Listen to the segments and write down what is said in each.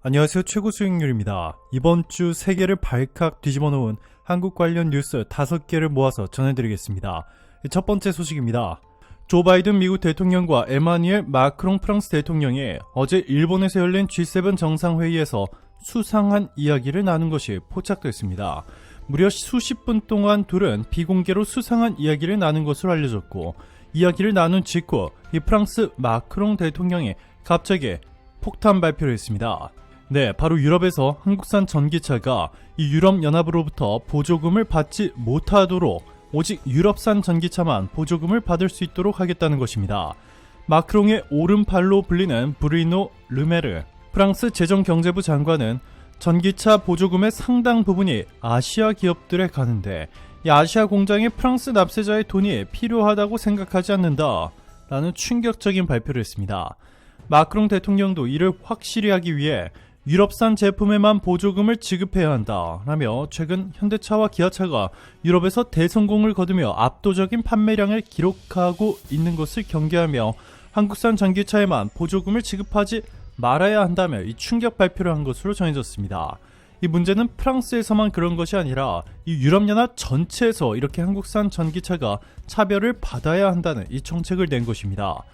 안녕하세요. 최고 수익률입니다. 이번 주 세계를 발칵 뒤집어 놓은 한국 관련 뉴스 5개를 모아서 전해드리겠습니다. 첫 번째 소식입니다. 조 바이든 미국 대통령과 에마뉘엘 마크롱 프랑스 대통령이 어제 일본에서 열린 G7 정상회의에서 수상한 이야기를 나눈 것이 포착됐습니다. 무려 수십 분 동안 둘은 비공개로 수상한 이야기를 나눈 것으로 알려졌고, 이야기를 나눈 직후 이 프랑스 마크롱 대통령이 갑자기 폭탄 발표를 했습니다. 네, 바로 유럽에서 한국산 전기차가 이 유럽연합으로부터 보조금을 받지 못하도록 오직 유럽산 전기차만 보조금을 받을 수 있도록 하겠다는 것입니다. 마크롱의 오른팔로 불리는 브루노 르메르 프랑스 재정경제부 장관은 전기차 보조금의 상당 부분이 아시아 기업들에 가는데 이 아시아 공장에 프랑스 납세자의 돈이 필요하다고 생각하지 않는다 라는 충격적인 발표를 했습니다. 마크롱 대통령도 이를 확실히 하기 위해 유럽산 제품에만 보조금을 지급해야 한다 라며 최근 현대차와 기아차가 유럽에서 대성공을 거두며 압도적인 판매량을 기록하고 있는 것을 경계하며 한국산 전기차에만 보조금을 지급하지 말아야 한다며 이 충격 발표를 한 것으로 전해졌습니다. 이 문제는 프랑스에서만 그런 것이 아니라 이 유럽연합 전체에서 이렇게 한국산 전기차가 차별을 받아야 한다는 이 정책을 낸 것입니다.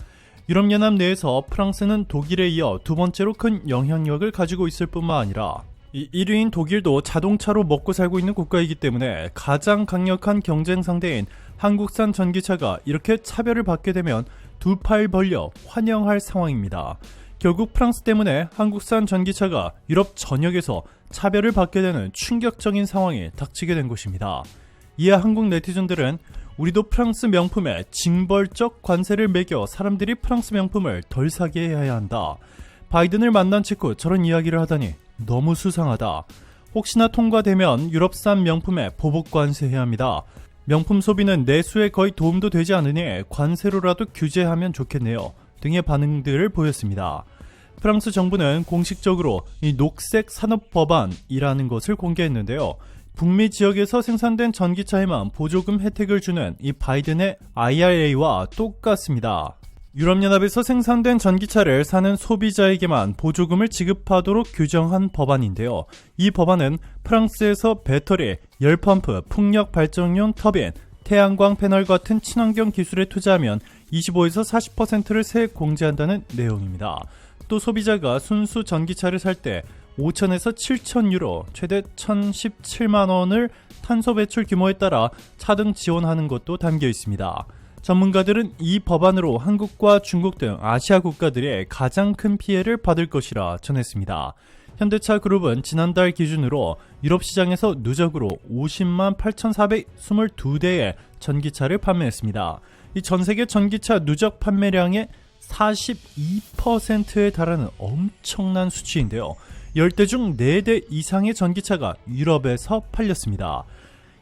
유럽연합 내에서 프랑스는 독일에 이어 두 번째로 큰 영향력을 가지고 있을 뿐만 아니라 이 1위인 독일도 자동차로 먹고 살고 있는 국가이기 때문에 가장 강력한 경쟁 상대인 한국산 전기차가 이렇게 차별을 받게 되면 두 팔 벌려 환영할 상황입니다. 결국 프랑스 때문에 한국산 전기차가 유럽 전역에서 차별을 받게 되는 충격적인 상황이 닥치게 된 것입니다. 이에 한국 네티즌들은 우리도 프랑스 명품에 징벌적 관세를 매겨 사람들이 프랑스 명품을 덜 사게 해야 한다. 바이든을 만난 직후 저런 이야기를 하다니 너무 수상하다. 혹시나 통과되면 유럽산 명품에 보복 관세해야 합니다. 명품 소비는 내수에 거의 도움도 되지 않으니 관세로라도 규제하면 좋겠네요. 등의 반응들을 보였습니다. 프랑스 정부는 공식적으로 이 녹색 산업 법안이라는 것을 공개했는데요. 북미 지역에서 생산된 전기차에만 보조금 혜택을 주는 이 바이든의 IRA와 똑같습니다. 유럽연합에서 생산된 전기차를 사는 소비자에게만 보조금을 지급하도록 규정한 법안인데요. 이 법안은 프랑스에서 배터리, 열펌프, 풍력 발전용 터빈, 태양광 패널 같은 친환경 기술에 투자하면 25에서 40%를 세액 공제한다는 내용입니다. 또 소비자가 순수 전기차를 살 때 5,000에서 7,000유로, 최대 1,017만원을 탄소 배출 규모에 따라 차등 지원하는 것도 담겨 있습니다. 전문가들은 이 법안으로 한국과 중국 등 아시아 국가들이 가장 큰 피해를 받을 것이라 전했습니다. 현대차 그룹은 지난달 기준으로 유럽 시장에서 누적으로 50만 8,422대의 전기차를 판매했습니다. 이 전세계 전기차 누적 판매량의 42%에 달하는 엄청난 수치인데요. 10대 중 4대 이상의 전기차가 유럽에서 팔렸습니다.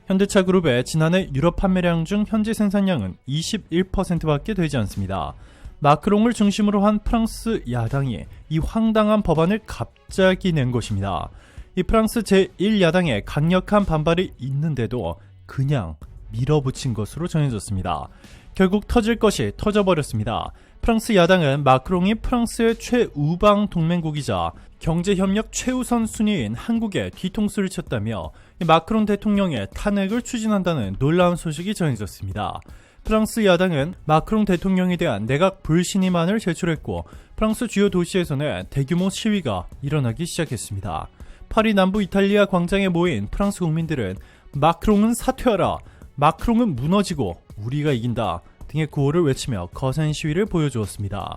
현대차 그룹의 지난해 유럽 판매량 중 현지 생산량은 21%밖에 되지 않습니다. 마크롱을 중심으로 한 프랑스 야당이 이 황당한 법안을 갑자기 낸 것입니다. 이 프랑스 제1야당의 강력한 반발이 있는데도 그냥 밀어붙인 것으로 전해졌습니다. 결국 터질 것이 터져버렸습니다. 프랑스 야당은 마크롱이 프랑스의 최우방 동맹국이자 경제협력 최우선 순위인 한국에 뒤통수를 쳤다며 마크롱 대통령의 탄핵을 추진한다는 놀라운 소식이 전해졌습니다. 프랑스 야당은 마크롱 대통령에 대한 내각 불신임안을 제출했고 프랑스 주요 도시에서는 대규모 시위가 일어나기 시작했습니다. 파리 남부 이탈리아 광장에 모인 프랑스 국민들은 마크롱은 사퇴하라, 마크롱은 무너지고 우리가 이긴다 등의 구호를 외치며 거센 시위를 보여주었습니다.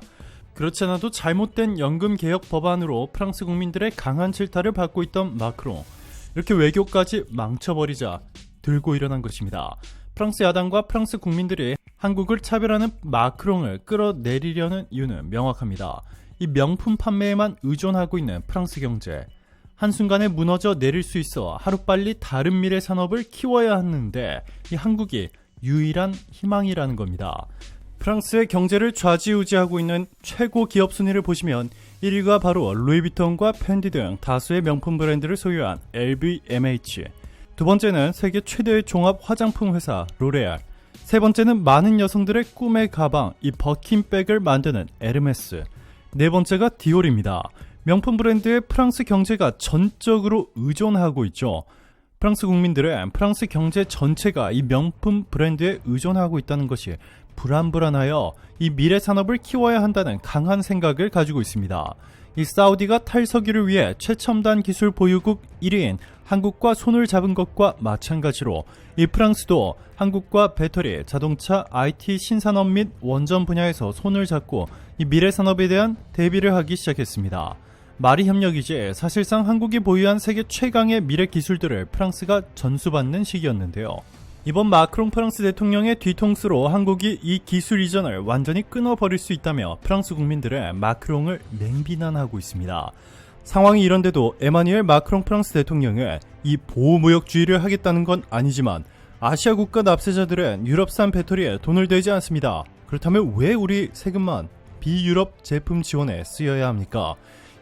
그렇지 않아도 잘못된 연금개혁 법안으로 프랑스 국민들의 강한 질타를 받고 있던 마크롱, 이렇게 외교까지 망쳐버리자 들고 일어난 것입니다. 프랑스 야당과 프랑스 국민들이 한국을 차별하는 마크롱을 끌어내리려는 이유는 명확합니다. 이 명품 판매에만 의존하고 있는 프랑스 경제, 한순간에 무너져 내릴 수 있어 하루빨리 다른 미래 산업을 키워야 하는데 이 한국이 유일한 희망이라는 겁니다. 프랑스의 경제를 좌지우지하고 있는 최고 기업 순위를 보시면 1위가 바로 루이비통과 펜디 등 다수의 명품 브랜드를 소유한 LVMH, 두 번째는 세계 최대의 종합 화장품 회사 로레알, 세 번째는 많은 여성들의 꿈의 가방 이 버킨백을 만드는 에르메스, 네 번째가 디올입니다. 명품 브랜드에 프랑스 경제가 전적으로 의존하고 있죠. 프랑스 국민들은 프랑스 경제 전체가 이 명품 브랜드에 의존하고 있다는 것이 불안불안하여 이 미래 산업을 키워야 한다는 강한 생각을 가지고 있습니다. 이 사우디가 탈석유를 위해 최첨단 기술 보유국 1위인 한국과 손을 잡은 것과 마찬가지로 이 프랑스도 한국과 배터리, 자동차, IT 신산업 및 원전 분야에서 손을 잡고 이 미래 산업에 대한 대비를 하기 시작했습니다. 말이 협력이지 사실상 한국이 보유한 세계 최강의 미래 기술들을 프랑스가 전수받는 시기였는데요. 이번 마크롱 프랑스 대통령의 뒤통수로 한국이 이 기술 이전을 완전히 끊어버릴 수 있다며 프랑스 국민들은 마크롱을 맹비난하고 있습니다. 상황이 이런데도 에마뉘엘 마크롱 프랑스 대통령은 이 보호무역주의를 하겠다는 건 아니지만 아시아 국가 납세자들은 유럽산 배터리에 돈을 대지 않습니다. 그렇다면 왜 우리 세금만 비유럽 제품 지원에 쓰여야 합니까?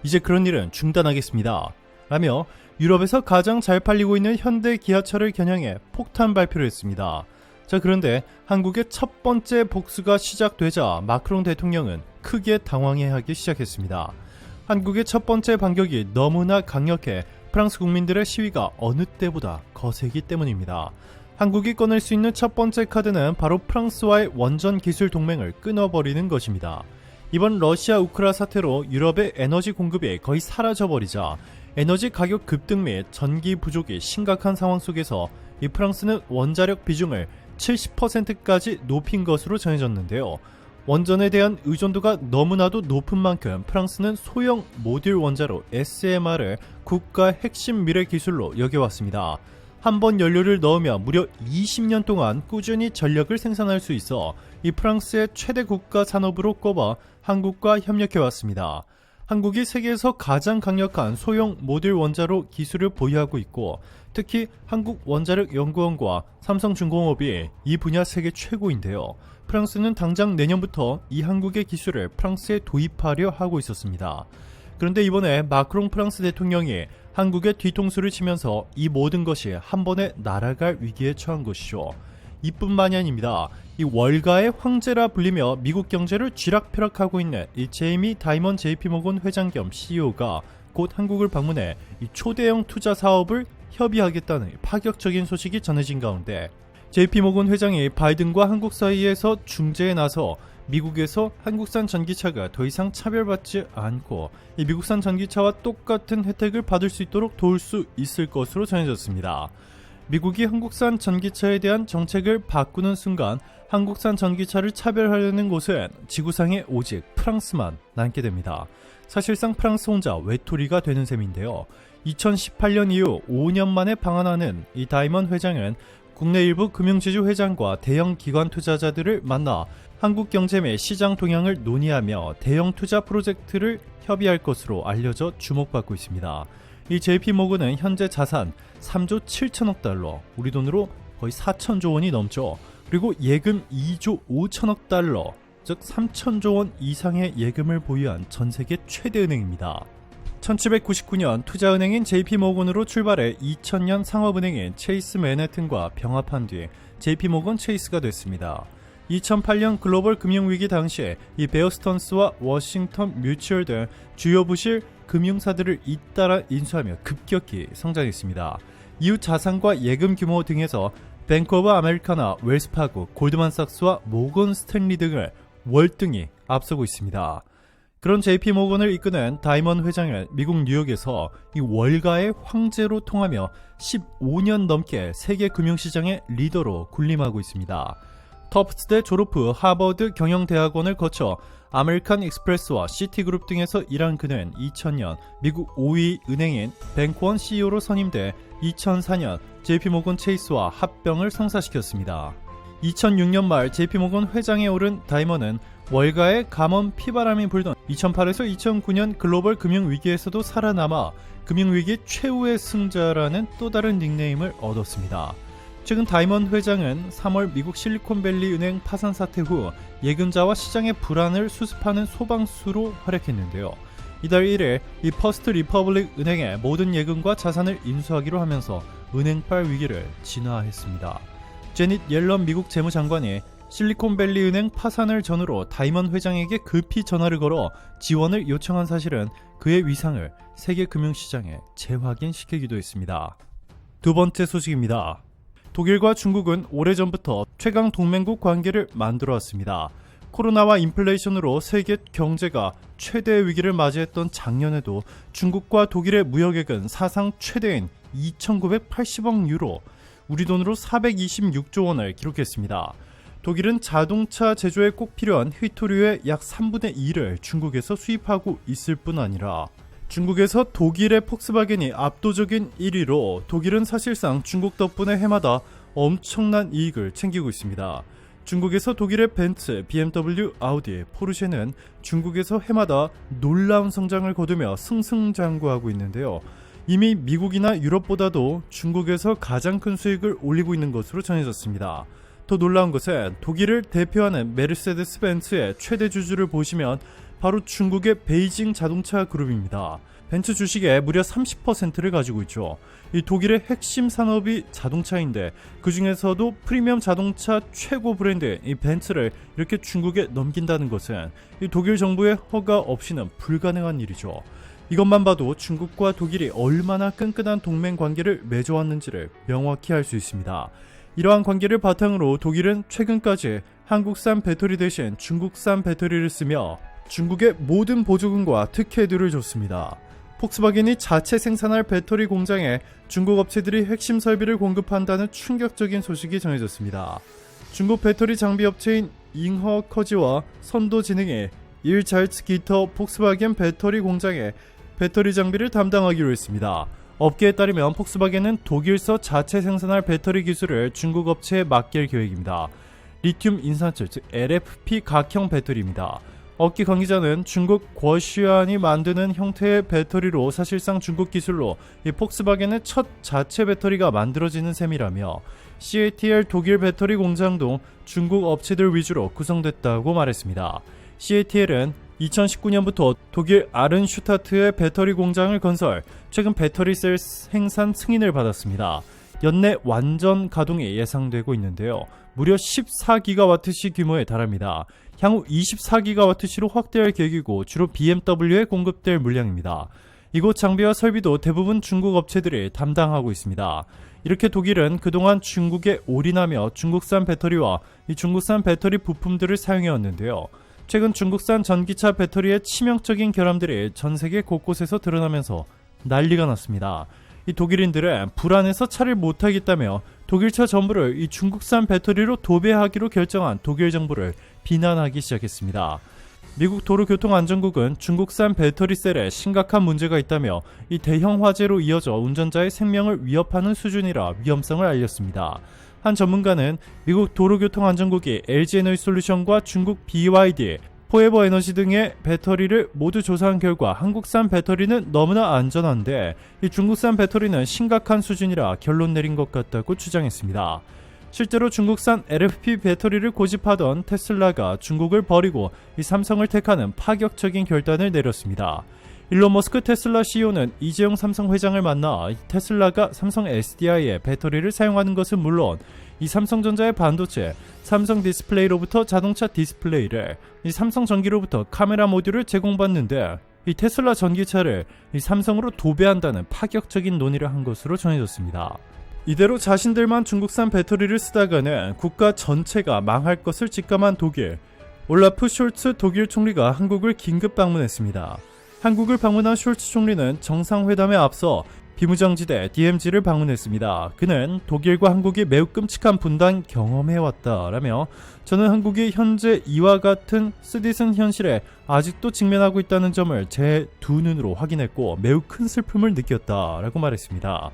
이제 그런 일은 중단하겠습니다. 라며 유럽에서 가장 잘 팔리고 있는 현대 기아차를 겨냥해 폭탄 발표를 했습니다. 자, 그런데 한국의 첫 번째 복수가 시작되자 마크롱 대통령은 크게 당황해하기 시작했습니다. 한국의 첫 번째 반격이 너무나 강력해 프랑스 국민들의 시위가 어느 때보다 거세기 때문입니다. 한국이 꺼낼 수 있는 첫 번째 카드는 바로 프랑스와의 원전 기술 동맹을 끊어버리는 것입니다. 이번 러시아 우크라 사태로 유럽의 에너지 공급이 거의 사라져버리자 에너지 가격 급등 및 전기 부족이 심각한 상황 속에서 이 프랑스는 원자력 비중을 70%까지 높인 것으로 전해졌는데요. 원전에 대한 의존도가 너무나도 높은 만큼 프랑스는 소형 모듈 원자로 SMR을 국가 핵심 미래 기술로 여겨왔습니다. 한 번 연료를 넣으면 무려 20년 동안 꾸준히 전력을 생산할 수 있어 이 프랑스의 최대 국가 산업으로 꼽아 한국과 협력해왔습니다. 한국이 세계에서 가장 강력한 소형 모듈 원자로 기술을 보유하고 있고 특히 한국원자력연구원과 삼성중공업이 이 분야 세계 최고인데요. 프랑스는 당장 내년부터 이 한국의 기술을 프랑스에 도입하려 하고 있었습니다. 그런데 이번에 마크롱 프랑스 대통령이 한국의 뒤통수를 치면서 이 모든 것이 한 번에 날아갈 위기에 처한 것이죠. 이뿐만이 아닙니다. 이 월가의 황제라 불리며 미국 경제를 쥐락펴락하고 있는 이 제이미 다이먼 JP모건 회장 겸 CEO가 곧 한국을 방문해 이 초대형 투자 사업을 협의하겠다는 파격적인 소식이 전해진 가운데 JP모건 회장이 바이든과 한국 사이에서 중재에 나서 미국에서 한국산 전기차가 더 이상 차별받지 않고 이 미국산 전기차와 똑같은 혜택을 받을 수 있도록 도울 수 있을 것으로 전해졌습니다. 미국이 한국산 전기차에 대한 정책을 바꾸는 순간 한국산 전기차를 차별하려는 곳은 지구상에 오직 프랑스만 남게 됩니다. 사실상 프랑스 혼자 외톨이가 되는 셈인데요. 2018년 이후 5년 만에 방한하는 이 다이먼 회장은 국내 일부 금융지주 회장과 대형 기관 투자자들을 만나 한국 경제 및 시장 동향을 논의하며 대형 투자 프로젝트를 협의할 것으로 알려져 주목받고 있습니다. 이 JP모건은 현재 자산 3조 7천억 달러, 우리 돈으로 거의 4천조 원이 넘죠. 그리고 예금 2조 5천억 달러, 즉 3천조 원 이상의 예금을 보유한 전세계 최대 은행입니다. 1799년 투자은행인 JP모건으로 출발해 2000년 상업은행인 체이스 맨해튼과 병합한 뒤 JP모건 체이스가 됐습니다. 2008년 글로벌 금융위기 당시에 이 베어 스턴스와 워싱턴 뮤추얼 등 주요 부실 금융사들을 잇따라 인수하며 급격히 성장했습니다. 이후 자산과 예금 규모 등에서 뱅크 오브 아메리카나, 웰스파고, 골드만삭스와 모건 스탠리 등을 월등히 앞서고 있습니다. 그런 JP모건을 이끄는 다이먼 회장은 미국 뉴욕에서 이 월가의 황제로 통하며 15년 넘게 세계 금융시장의 리더로 군림하고 있습니다. 터프트대 졸업 후 하버드 경영대학원을 거쳐 아메리칸 익스프레스와 시티그룹 등에서 일한 그는 2000년 미국 5위 은행인 뱅크원 CEO로 선임돼 2004년 JP모건 체이스와 합병을 성사시켰습니다. 2006년 말 JP모건 회장에 오른 다이먼은 월가의 감원 피바람이 불던 2008에서 2009년 글로벌 금융위기에서도 살아남아 금융위기 최후의 승자라는 또 다른 닉네임을 얻었습니다. 최근 다이먼 회장은 3월 미국 실리콘밸리 은행 파산 사태 후 예금자와 시장의 불안을 수습하는 소방수로 활약했는데요. 이달 1일 이 퍼스트 리퍼블릭 은행의 모든 예금과 자산을 인수하기로 하면서 은행발 위기를 진화했습니다. 제닛 옐런 미국 재무장관이 실리콘밸리 은행 파산을 전후로 다이먼 회장에게 급히 전화를 걸어 지원을 요청한 사실은 그의 위상을 세계 금융시장에 재확인시키기도 했습니다. 두 번째 소식입니다. 독일과 중국은 오래전부터 최강 동맹국 관계를 만들어왔습니다. 코로나와 인플레이션으로 세계 경제가 최대의 위기를 맞이했던 작년에도 중국과 독일의 무역액은 사상 최대인 2,980억 유로, 우리 돈으로 426조 원을 기록했습니다. 독일은 자동차 제조에 꼭 필요한 휘토류의 약 3분의 2를 중국에서 수입하고 있을 뿐 아니라 중국에서 독일의 폭스바겐이 압도적인 1위로 독일은 사실상 중국 덕분에 해마다 엄청난 이익을 챙기고 있습니다. 중국에서 독일의 벤츠, BMW, 아우디, 포르쉐는 중국에서 해마다 놀라운 성장을 거두며 승승장구하고 있는데요. 이미 미국이나 유럽보다도 중국에서 가장 큰 수익을 올리고 있는 것으로 전해졌습니다. 더 놀라운 것은 독일을 대표하는 메르세데스 벤츠의 최대 주주를 보시면 바로 중국의 베이징 자동차 그룹입니다. 벤츠 주식의 무려 30%를 가지고 있죠. 이 독일의 핵심 산업이 자동차인데 그 중에서도 프리미엄 자동차 최고 브랜드 이 벤츠를 이렇게 중국에 넘긴다는 것은 이 독일 정부의 허가 없이는 불가능한 일이죠. 이것만 봐도 중국과 독일이 얼마나 끈끈한 동맹 관계를 맺어왔는지를 명확히 알 수 있습니다. 이러한 관계를 바탕으로 독일은 최근까지 한국산 배터리 대신 중국산 배터리를 쓰며 중국의 모든 보조금과 특혜들을 줬습니다. 폭스바겐이 자체 생산할 배터리 공장에 중국 업체들이 핵심 설비를 공급한다는 충격적인 소식이 전해졌습니다. 중국 배터리 장비 업체인 잉허커지와 선도진흥이 일잘츠기터 폭스바겐 배터리 공장에 배터리 장비를 담당하기로 했습니다. 업계에 따르면 폭스바겐은 독일서 자체 생산할 배터리 기술을 중국 업체에 맡길 계획입니다. 리튬 인산철, 즉 LFP 각형 배터리입니다. 업계 관계자는 중국 과시안이 만드는 형태의 배터리로 사실상 중국 기술로 이 폭스바겐의 첫 자체 배터리가 만들어지는 셈이라며 CATL 독일 배터리 공장도 중국 업체들 위주로 구성됐다고 말했습니다. CATL은 2019년부터 독일 아른슈타트의 배터리 공장을 건설, 최근 배터리 셀 생산 승인을 받았습니다. 연내 완전 가동이 예상되고 있는데요. 무려 14기가와트시 규모에 달합니다. 향후 24기가와트시로 확대할 계획이고 주로 BMW에 공급될 물량입니다. 이곳 장비와 설비도 대부분 중국 업체들이 담당하고 있습니다. 이렇게 독일은 그동안 중국에 올인하며 중국산 배터리와 이 중국산 배터리 부품들을 사용해왔는데요. 최근 중국산 전기차 배터리의 치명적인 결함들이 전 세계 곳곳에서 드러나면서 난리가 났습니다. 이 독일인들은 불안해서 차를 못 타겠다며 독일차 전부를 이 중국산 배터리로 도배하기로 결정한 독일 정부를 비난하기 시작했습니다. 미국 도로교통안전국은 중국산 배터리 셀에 심각한 문제가 있다며 이 대형 화재로 이어져 운전자의 생명을 위협하는 수준이라 위험성을 알렸습니다. 한 전문가는 미국 도로교통안전국이 LG에너지솔루션과 중국 BYD, 포에버에너지 등의 배터리를 모두 조사한 결과 한국산 배터리는 너무나 안전한데 이 중국산 배터리는 심각한 수준이라 결론 내린 것 같다고 주장했습니다. 실제로 중국산 LFP 배터리를 고집하던 테슬라가 중국을 버리고 이 삼성을 택하는 파격적인 결단을 내렸습니다. 일론 머스크 테슬라 CEO는 이재용 삼성 회장을 만나 테슬라가 삼성 SDI의 배터리를 사용하는 것은 물론 이 삼성전자의 반도체, 삼성 디스플레이로부터 자동차 디스플레이를, 이 삼성 전기로부터 카메라 모듈을 제공받는데 이 테슬라 전기차를 이 삼성으로 도배한다는 파격적인 논의를 한 것으로 전해졌습니다. 이대로 자신들만 중국산 배터리를 쓰다가는 국가 전체가 망할 것을 직감한 독일. 올라프 숄츠 독일 총리가 한국을 긴급 방문했습니다. 한국을 방문한 숄츠 총리는 정상회담에 앞서 비무장지대 DMZ를 방문했습니다. 그는 독일과 한국이 매우 끔찍한 분단 경험해왔다라며 저는 한국이 현재 이와 같은 쓰디쓴 현실에 아직도 직면하고 있다는 점을 제 두 눈으로 확인했고 매우 큰 슬픔을 느꼈다라고 말했습니다.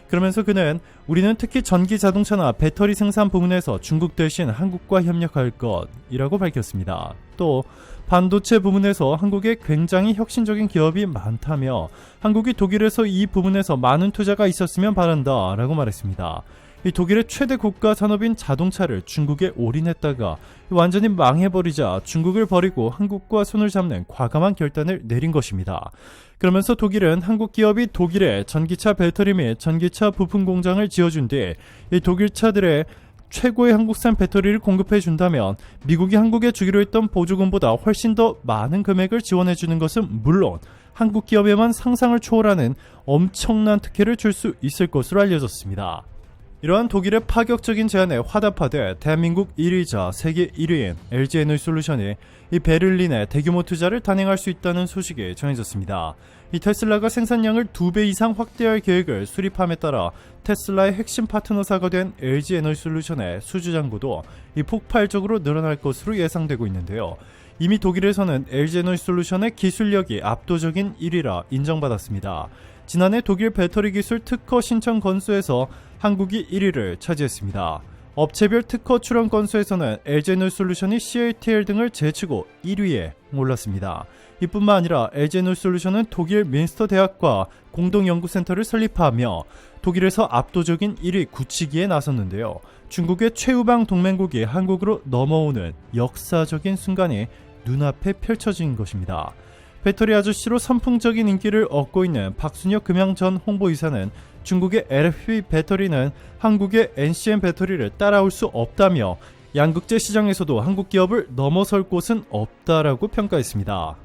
그러면서 그는 우리는 특히 전기 자동차나 배터리 생산 부문에서 중국 대신 한국과 협력할 것이라고 밝혔습니다. 또 반도체 부문에서 한국에 굉장히 혁신적인 기업이 많다며 한국이 독일에서 이 부문에서 많은 투자가 있었으면 바란다 라고 말했습니다. 이 독일의 최대 국가 산업인 자동차를 중국에 올인했다가 완전히 망해버리자 중국을 버리고 한국과 손을 잡는 과감한 결단을 내린 것입니다. 그러면서 독일은 한국 기업이 독일에 전기차 배터리 및 전기차 부품 공장을 지어준 뒤 이 독일 차들의 최고의 한국산 배터리를 공급해 준다면 미국이 한국에 주기로 했던 보조금보다 훨씬 더 많은 금액을 지원해 주는 것은 물론 한국 기업에만 상상을 초월하는 엄청난 특혜를 줄 수 있을 것으로 알려졌습니다. 이러한 독일의 파격적인 제안에 화답하되 대한민국 1위자 세계 1위인 LG에너지솔루션이 이 베를린에 대규모 투자를 단행할 수 있다는 소식이 전해졌습니다. 이 테슬라가 생산량을 2배 이상 확대할 계획을 수립함에 따라 테슬라의 핵심 파트너사가 된 LG에너지솔루션의 수주 잔고도 이 폭발적으로 늘어날 것으로 예상되고 있는데요. 이미 독일에서는 LG에너지솔루션의 기술력이 압도적인 1위라 인정받았습니다. 지난해 독일 배터리 기술 특허 신청 건수에서 한국이 1위를 차지했습니다. 업체별 특허 출원 건수에서는 LG에너지솔루션이 CATL 등을 제치고 1위에 올랐습니다. 이뿐만 아니라 LG에너지솔루션은 독일 민스터 대학과 공동연구센터를 설립하며 독일에서 압도적인 1위 굳히기에 나섰는데요. 중국의 최우방 동맹국이 한국으로 넘어오는 역사적인 순간이 눈앞에 펼쳐진 것입니다. 배터리 아저씨로 선풍적인 인기를 얻고 있는 박순혁 금양 전 홍보이사는 중국의 LFP 배터리는 한국의 NCM 배터리를 따라올 수 없다며 양극재 시장에서도 한국 기업을 넘어설 곳은 없다라고 평가했습니다.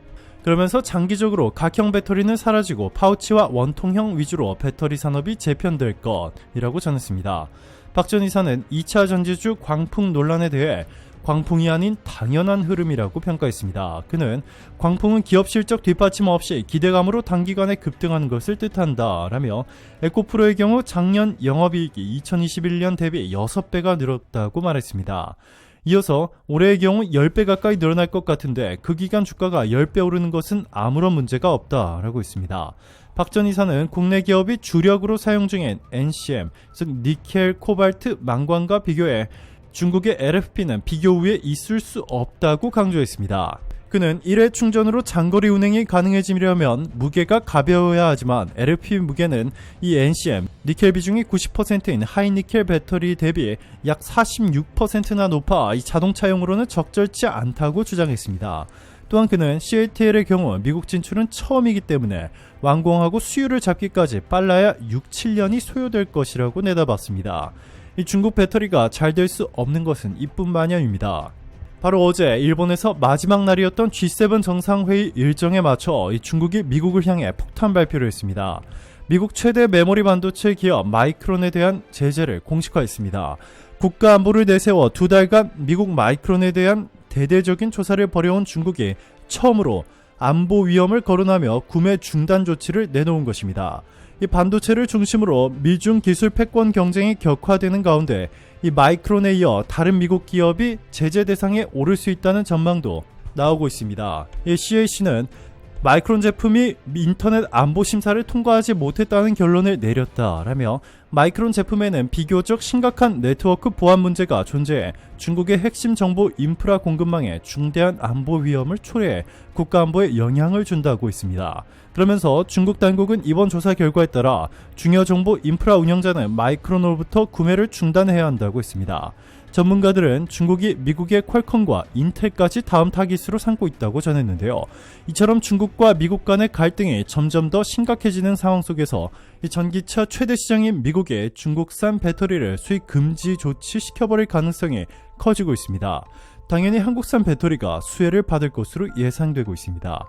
그러면서 장기적으로 각형 배터리는 사라지고 파우치와 원통형 위주로 배터리 산업이 재편될 것이라고 전했습니다. 박 전 이사는 2차 전지주 광풍 논란에 대해 광풍이 아닌 당연한 흐름이라고 평가했습니다. 그는 광풍은 기업 실적 뒷받침 없이 기대감으로 단기간에 급등하는 것을 뜻한다 라며 에코프로의 경우 작년 영업이익이 2021년 대비 6배가 늘었다고 말했습니다. 이어서 올해의 경우 10배 가까이 늘어날 것 같은데 그 기간 주가가 10배 오르는 것은 아무런 문제가 없다라고 했습니다. 박 전 이사는 국내 기업이 주력으로 사용 중인 NCM, 즉 니켈, 코발트, 망광과 비교해 중국의 LFP는 비교 우위에 있을 수 없다고 강조했습니다. 그는 1회 충전으로 장거리 운행이 가능해지려면 무게가 가벼워야 하지만 LFP 무게는 이 NCM, 니켈 비중이 90%인 하이니켈 배터리 대비 약 46%나 높아 이 자동차용으로는 적절치 않다고 주장했습니다. 또한 그는 CATL의 경우 미국 진출은 처음이기 때문에 완공하고 수율을 잡기까지 빨라야 6, 7년이 소요될 것이라고 내다봤습니다. 이 중국 배터리가 잘 될 수 없는 것은 이뿐만이 바로 어제 일본에서 마지막 날이었던 G7 정상회의 일정에 맞춰 이 중국이 미국을 향해 폭탄 발표를 했습니다. 미국 최대 메모리 반도체 기업 마이크론에 대한 제재를 공식화했습니다. 국가 안보를 내세워 2달간 미국 마이크론에 대한 대대적인 조사를 벌여온 중국이 처음으로 안보 위험을 거론하며 구매 중단 조치를 내놓은 것입니다. 이 반도체를 중심으로 미중 기술 패권 경쟁이 격화되는 가운데 이 마이크론에 이어 다른 미국 기업이 제재 대상에 오를 수 있다는 전망도 나오고 있습니다. 이 CAC는 마이크론 제품이 인터넷 안보 심사를 통과하지 못했다는 결론을 내렸다라며 마이크론 제품에는 비교적 심각한 네트워크 보안 문제가 존재해 중국의 핵심 정보 인프라 공급망에 중대한 안보 위험을 초래해 국가 안보에 영향을 준다고 했습니다. 그러면서 중국 당국은 이번 조사 결과에 따라 중요 정보 인프라 운영자는 마이크론으로부터 구매를 중단해야 한다고 했습니다. 전문가들은 중국이 미국의 퀄컴과 인텔까지 다음 타깃으로 삼고 있다고 전했는데요. 이처럼 중국과 미국 간의 갈등이 점점 더 심각해지는 상황 속에서 이 전기차 최대 시장인 미국의 중국산 배터리를 수입 금지 조치시켜버릴 가능성이 커지고 있습니다. 당연히 한국산 배터리가 수혜를 받을 것으로 예상되고 있습니다.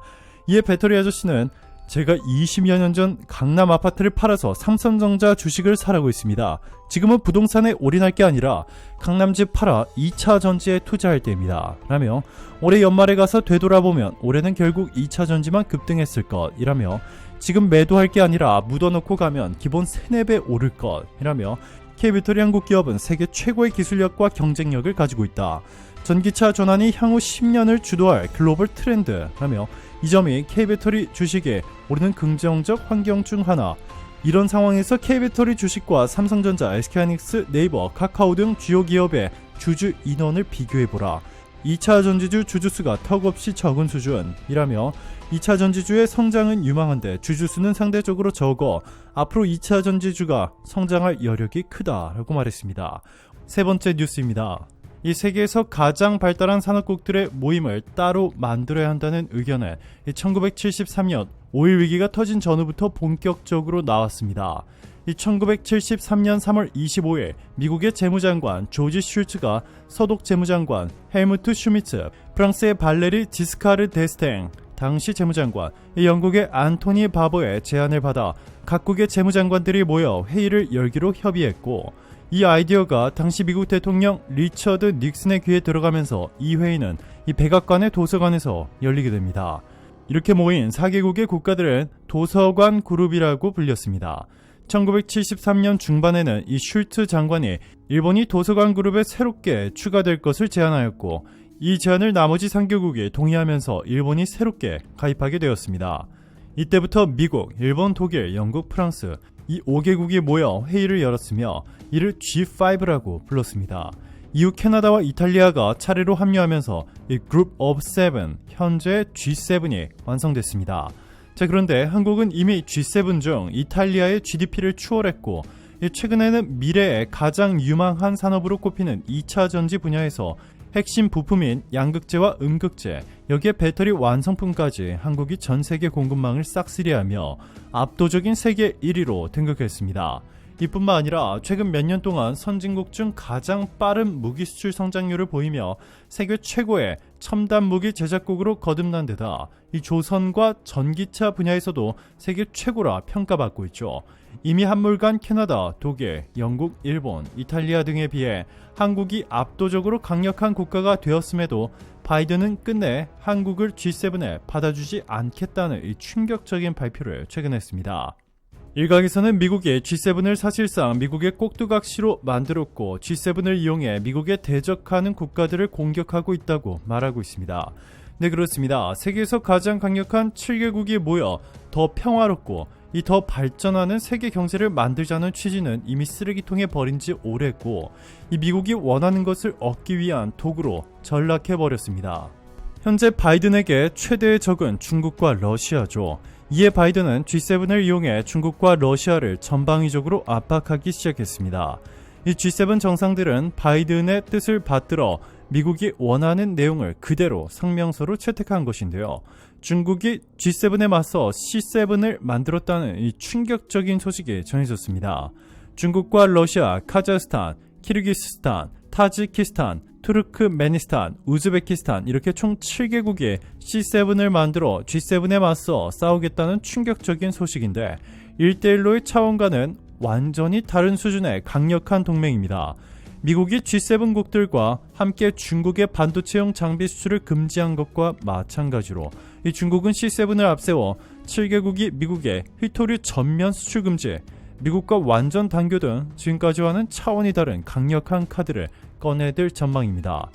이에 배터리 아저씨는 제가 20여 년 전 강남 아파트를 팔아서 삼성전자 주식을 사라고 했습니다. 지금은 부동산에 올인할 게 아니라 강남집 팔아 2차 전지에 투자할 때입니다. 라며 올해 연말에 가서 되돌아보면 올해는 결국 2차 전지만 급등했을 것이라며 지금 매도할 게 아니라 묻어놓고 가면 기본 3-4배 오를 것이라며 K배터리 한국 기업은 세계 최고의 기술력과 경쟁력을 가지고 있다. 전기차 전환이 향후 10년을 주도할 글로벌 트렌드라며 이 점이 K배터리 주식에 오르는 긍정적 환경 중 하나. 이런 상황에서 K배터리 주식과 삼성전자, SK하이닉스, 네이버, 카카오 등 주요 기업의 주주 인원을 비교해보라. 2차 전지주 주주수가 턱없이 적은 수준이라며 2차 전지주의 성장은 유망한데 주주수는 상대적으로 적어 앞으로 2차 전지주가 성장할 여력이 크다라고 말했습니다. 세 번째 뉴스입니다. 이 세계에서 가장 발달한 산업국들의 모임을 따로 만들어야 한다는 의견은 1973년 오일 위기가 터진 전후부터 본격적으로 나왔습니다. 이 1973년 3월 25일 미국의 재무장관 조지 슐츠가 서독 재무장관 헬무트 슈미츠, 프랑스의 발레리 지스카르 데스탱 당시 재무장관, 영국의 안토니 바보의 제안을 받아 각국의 재무장관들이 모여 회의를 열기로 협의했고, 이 아이디어가 당시 미국 대통령 리처드 닉슨의 귀에 들어가면서 이 회의는 이 백악관의 도서관에서 열리게 됩니다. 이렇게 모인 4개국의 국가들은 도서관 그룹이라고 불렸습니다. 1973년 중반에는 이 슐트 장관이 일본이 도서관 그룹에 새롭게 추가될 것을 제안하였고, 이 제안을 나머지 3개국이 동의하면서 일본이 새롭게 가입하게 되었습니다. 이때부터 미국, 일본, 독일, 영국, 프랑스 이 5개국이 모여 회의를 열었으며 이를 G5라고 불렀습니다. 이후 캐나다와 이탈리아가 차례로 합류하면서 이 그룹 오브 세븐, 현재 G7이 완성됐습니다. 자, 그런데 한국은 이미 G7 중 이탈리아의 GDP를 추월했고, 최근에는 미래의 가장 유망한 산업으로 꼽히는 2차 전지 분야에서 핵심 부품인 양극재와 음극재, 여기에 배터리 완성품까지 한국이 전 세계 공급망을 싹쓸이하며 압도적인 세계 1위로 등극했습니다. 이뿐만 아니라 최근 몇 년 동안 선진국 중 가장 빠른 무기 수출 성장률을 보이며 세계 최고의 첨단 무기 제작국으로 거듭난 데다 이 조선과 전기차 분야에서도 세계 최고라 평가받고 있죠. 이미 한물간 캐나다, 독일, 영국, 일본, 이탈리아 등에 비해 한국이 압도적으로 강력한 국가가 되었음에도 바이든은 끝내 한국을 G7에 받아주지 않겠다는 이 충격적인 발표를 최근 했습니다. 일각에서는 미국이 G7을 사실상 미국의 꼭두각시로 만들었고 G7을 이용해 미국에 대적하는 국가들을 공격하고 있다고 말하고 있습니다. 네, 그렇습니다. 세계에서 가장 강력한 7개국이 모여 더 평화롭고 이 더 발전하는 세계 경제를 만들자는 취지는 이미 쓰레기통에 버린 지 오래고, 이 미국이 원하는 것을 얻기 위한 도구로 전락해버렸습니다. 현재 바이든에게 최대의 적은 중국과 러시아죠. 이에 바이든은 G7을 이용해 중국과 러시아를 전방위적으로 압박하기 시작했습니다. 이 G7 정상들은 바이든의 뜻을 받들어 미국이 원하는 내용을 그대로 성명서로 채택한 것인데요. 중국이 G7에 맞서 C7을 만들었다는 이 충격적인 소식이 전해졌습니다. 중국과 러시아, 카자흐스탄, 키르기스스탄, 타지키스탄, 투르크메니스탄, 우즈베키스탄 이렇게 총 7개국이 C7을 만들어 G7에 맞서 싸우겠다는 충격적인 소식인데, 1대1로의 차원과는 완전히 다른 수준의 강력한 동맹입니다. 미국이 G7국들과 함께 중국의 반도체용 장비 수출을 금지한 것과 마찬가지로 이 중국은 C7을 앞세워 7개국이 미국의 휘토류 전면 수출 금지, 미국과 완전 단교 등 지금까지와는 차원이 다른 강력한 카드를 꺼내들 전망입니다.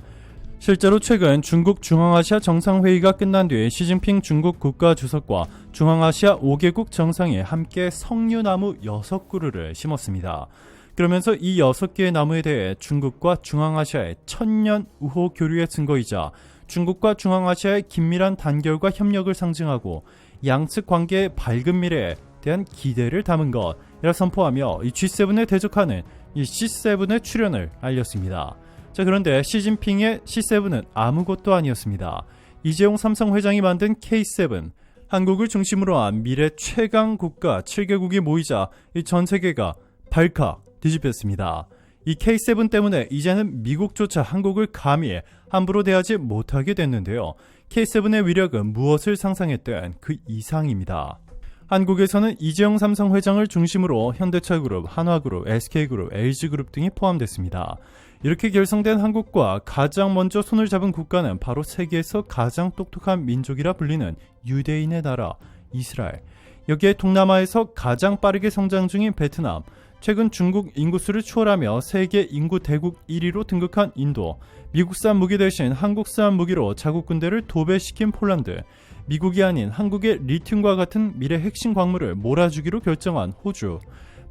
실제로 최근 중국 중앙아시아 정상회의가 끝난 뒤 시진핑 중국 국가주석과 중앙아시아 5개국 정상이 함께 석류나무 6그루를 심었습니다. 그러면서 이 6개의 나무에 대해 중국과 중앙아시아의 천년 우호 교류의 증거이자 중국과 중앙아시아의 긴밀한 단결과 협력을 상징하고 양측 관계의 밝은 미래에 대한 기대를 담은 것이라 선포하며 이 G7에 대적하는 이 C7의 출현을 알렸습니다. 자, 그런데 시진핑의 C7은 아무것도 아니었습니다. 이재용 삼성 회장이 만든 K7, 한국을 중심으로 한 미래 최강 국가 7개국이 모이자 이 전 세계가 발칵 뒤집혔습니다. 이 K7 때문에 이제는 미국조차 한국을 감히 함부로 대하지 못하게 됐는데요. K7의 위력은 무엇을 상상했든 그 이상입니다. 한국에서는 이재용 삼성 회장을 중심으로 현대차그룹, 한화그룹, SK그룹, LG그룹 등이 포함됐습니다. 이렇게 결성된 한국과 가장 먼저 손을 잡은 국가는 바로 세계에서 가장 똑똑한 민족이라 불리는 유대인의 나라 이스라엘, 여기에 동남아에서 가장 빠르게 성장 중인 베트남, 최근 중국 인구수를 추월하며 세계 인구 대국 1위로 등극한 인도, 미국산 무기 대신 한국산 무기로 자국 군대를 도배시킨 폴란드, 미국이 아닌 한국의 리튬과 같은 미래 핵심 광물을 몰아주기로 결정한 호주,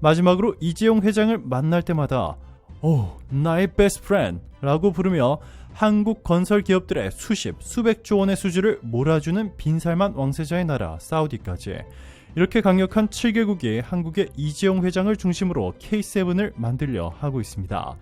마지막으로 이재용 회장을 만날 때마다 나의 베스트 프렌드 라고 부르며 한국 건설 기업들의 수백조 원의 수주를 몰아주는 빈살만 왕세자의 나라 사우디까지, 이렇게 강력한 7개국이 한국의 이재용 회장을 중심으로 K7을 만들려 하고 있습니다.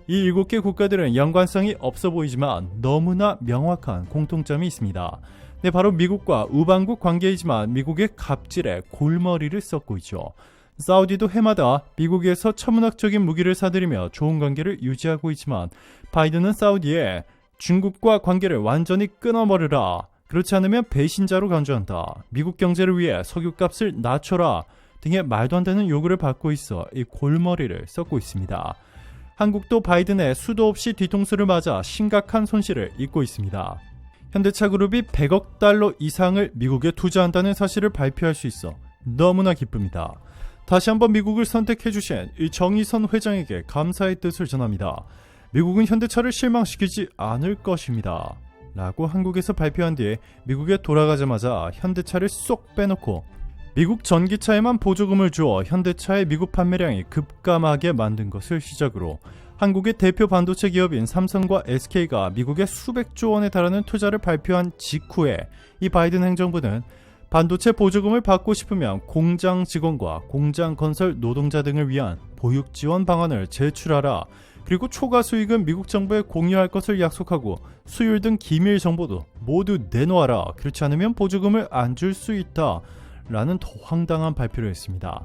이 7개 국가들은 연관성이 없어 보이지만 너무나 명확한 공통점이 있습니다. 네, 바로 미국과 우방국 관계이지만 미국의 갑질에 골머리를 썩고 있죠. 사우디도 해마다 미국에서 천문학적인 무기를 사들이며 좋은 관계를 유지하고 있지만 바이든은 사우디에 중국과 관계를 완전히 끊어버리라, 그렇지 않으면 배신자로 간주한다, 미국 경제를 위해 석유값을 낮춰라 등의 말도 안 되는 요구를 받고 있어 이 골머리를 썩고 있습니다. 한국도 바이든의 수도 없이 뒤통수를 맞아 심각한 손실을 입고 있습니다. 현대차 그룹이 100억 달러 이상을 미국에 투자한다는 사실을 발표할 수 있어 너무나 기쁩니다. 다시 한번 미국을 선택해주신 이 정의선 회장에게 감사의 뜻을 전합니다. 미국은 현대차를 실망시키지 않을 것입니다. 라고 한국에서 발표한 뒤에 미국에 돌아가자마자 현대차를 쏙 빼놓고 미국 전기차에만 보조금을 주어 현대차의 미국 판매량이 급감하게 만든 것을 시작으로 한국의 대표 반도체 기업인 삼성과 SK가 미국에 수백조 원에 달하는 투자를 발표한 직후에 이 바이든 행정부는 반도체 보조금을 받고 싶으면 공장 직원과 공장 건설 노동자 등을 위한 보육 지원 방안을 제출하라, 그리고 초과 수익은 미국 정부에 공유할 것을 약속하고 수율 등 기밀 정보도 모두 내놓아라, 그렇지 않으면 보조금을 안 줄 수 있다 라는 더 황당한 발표를 했습니다.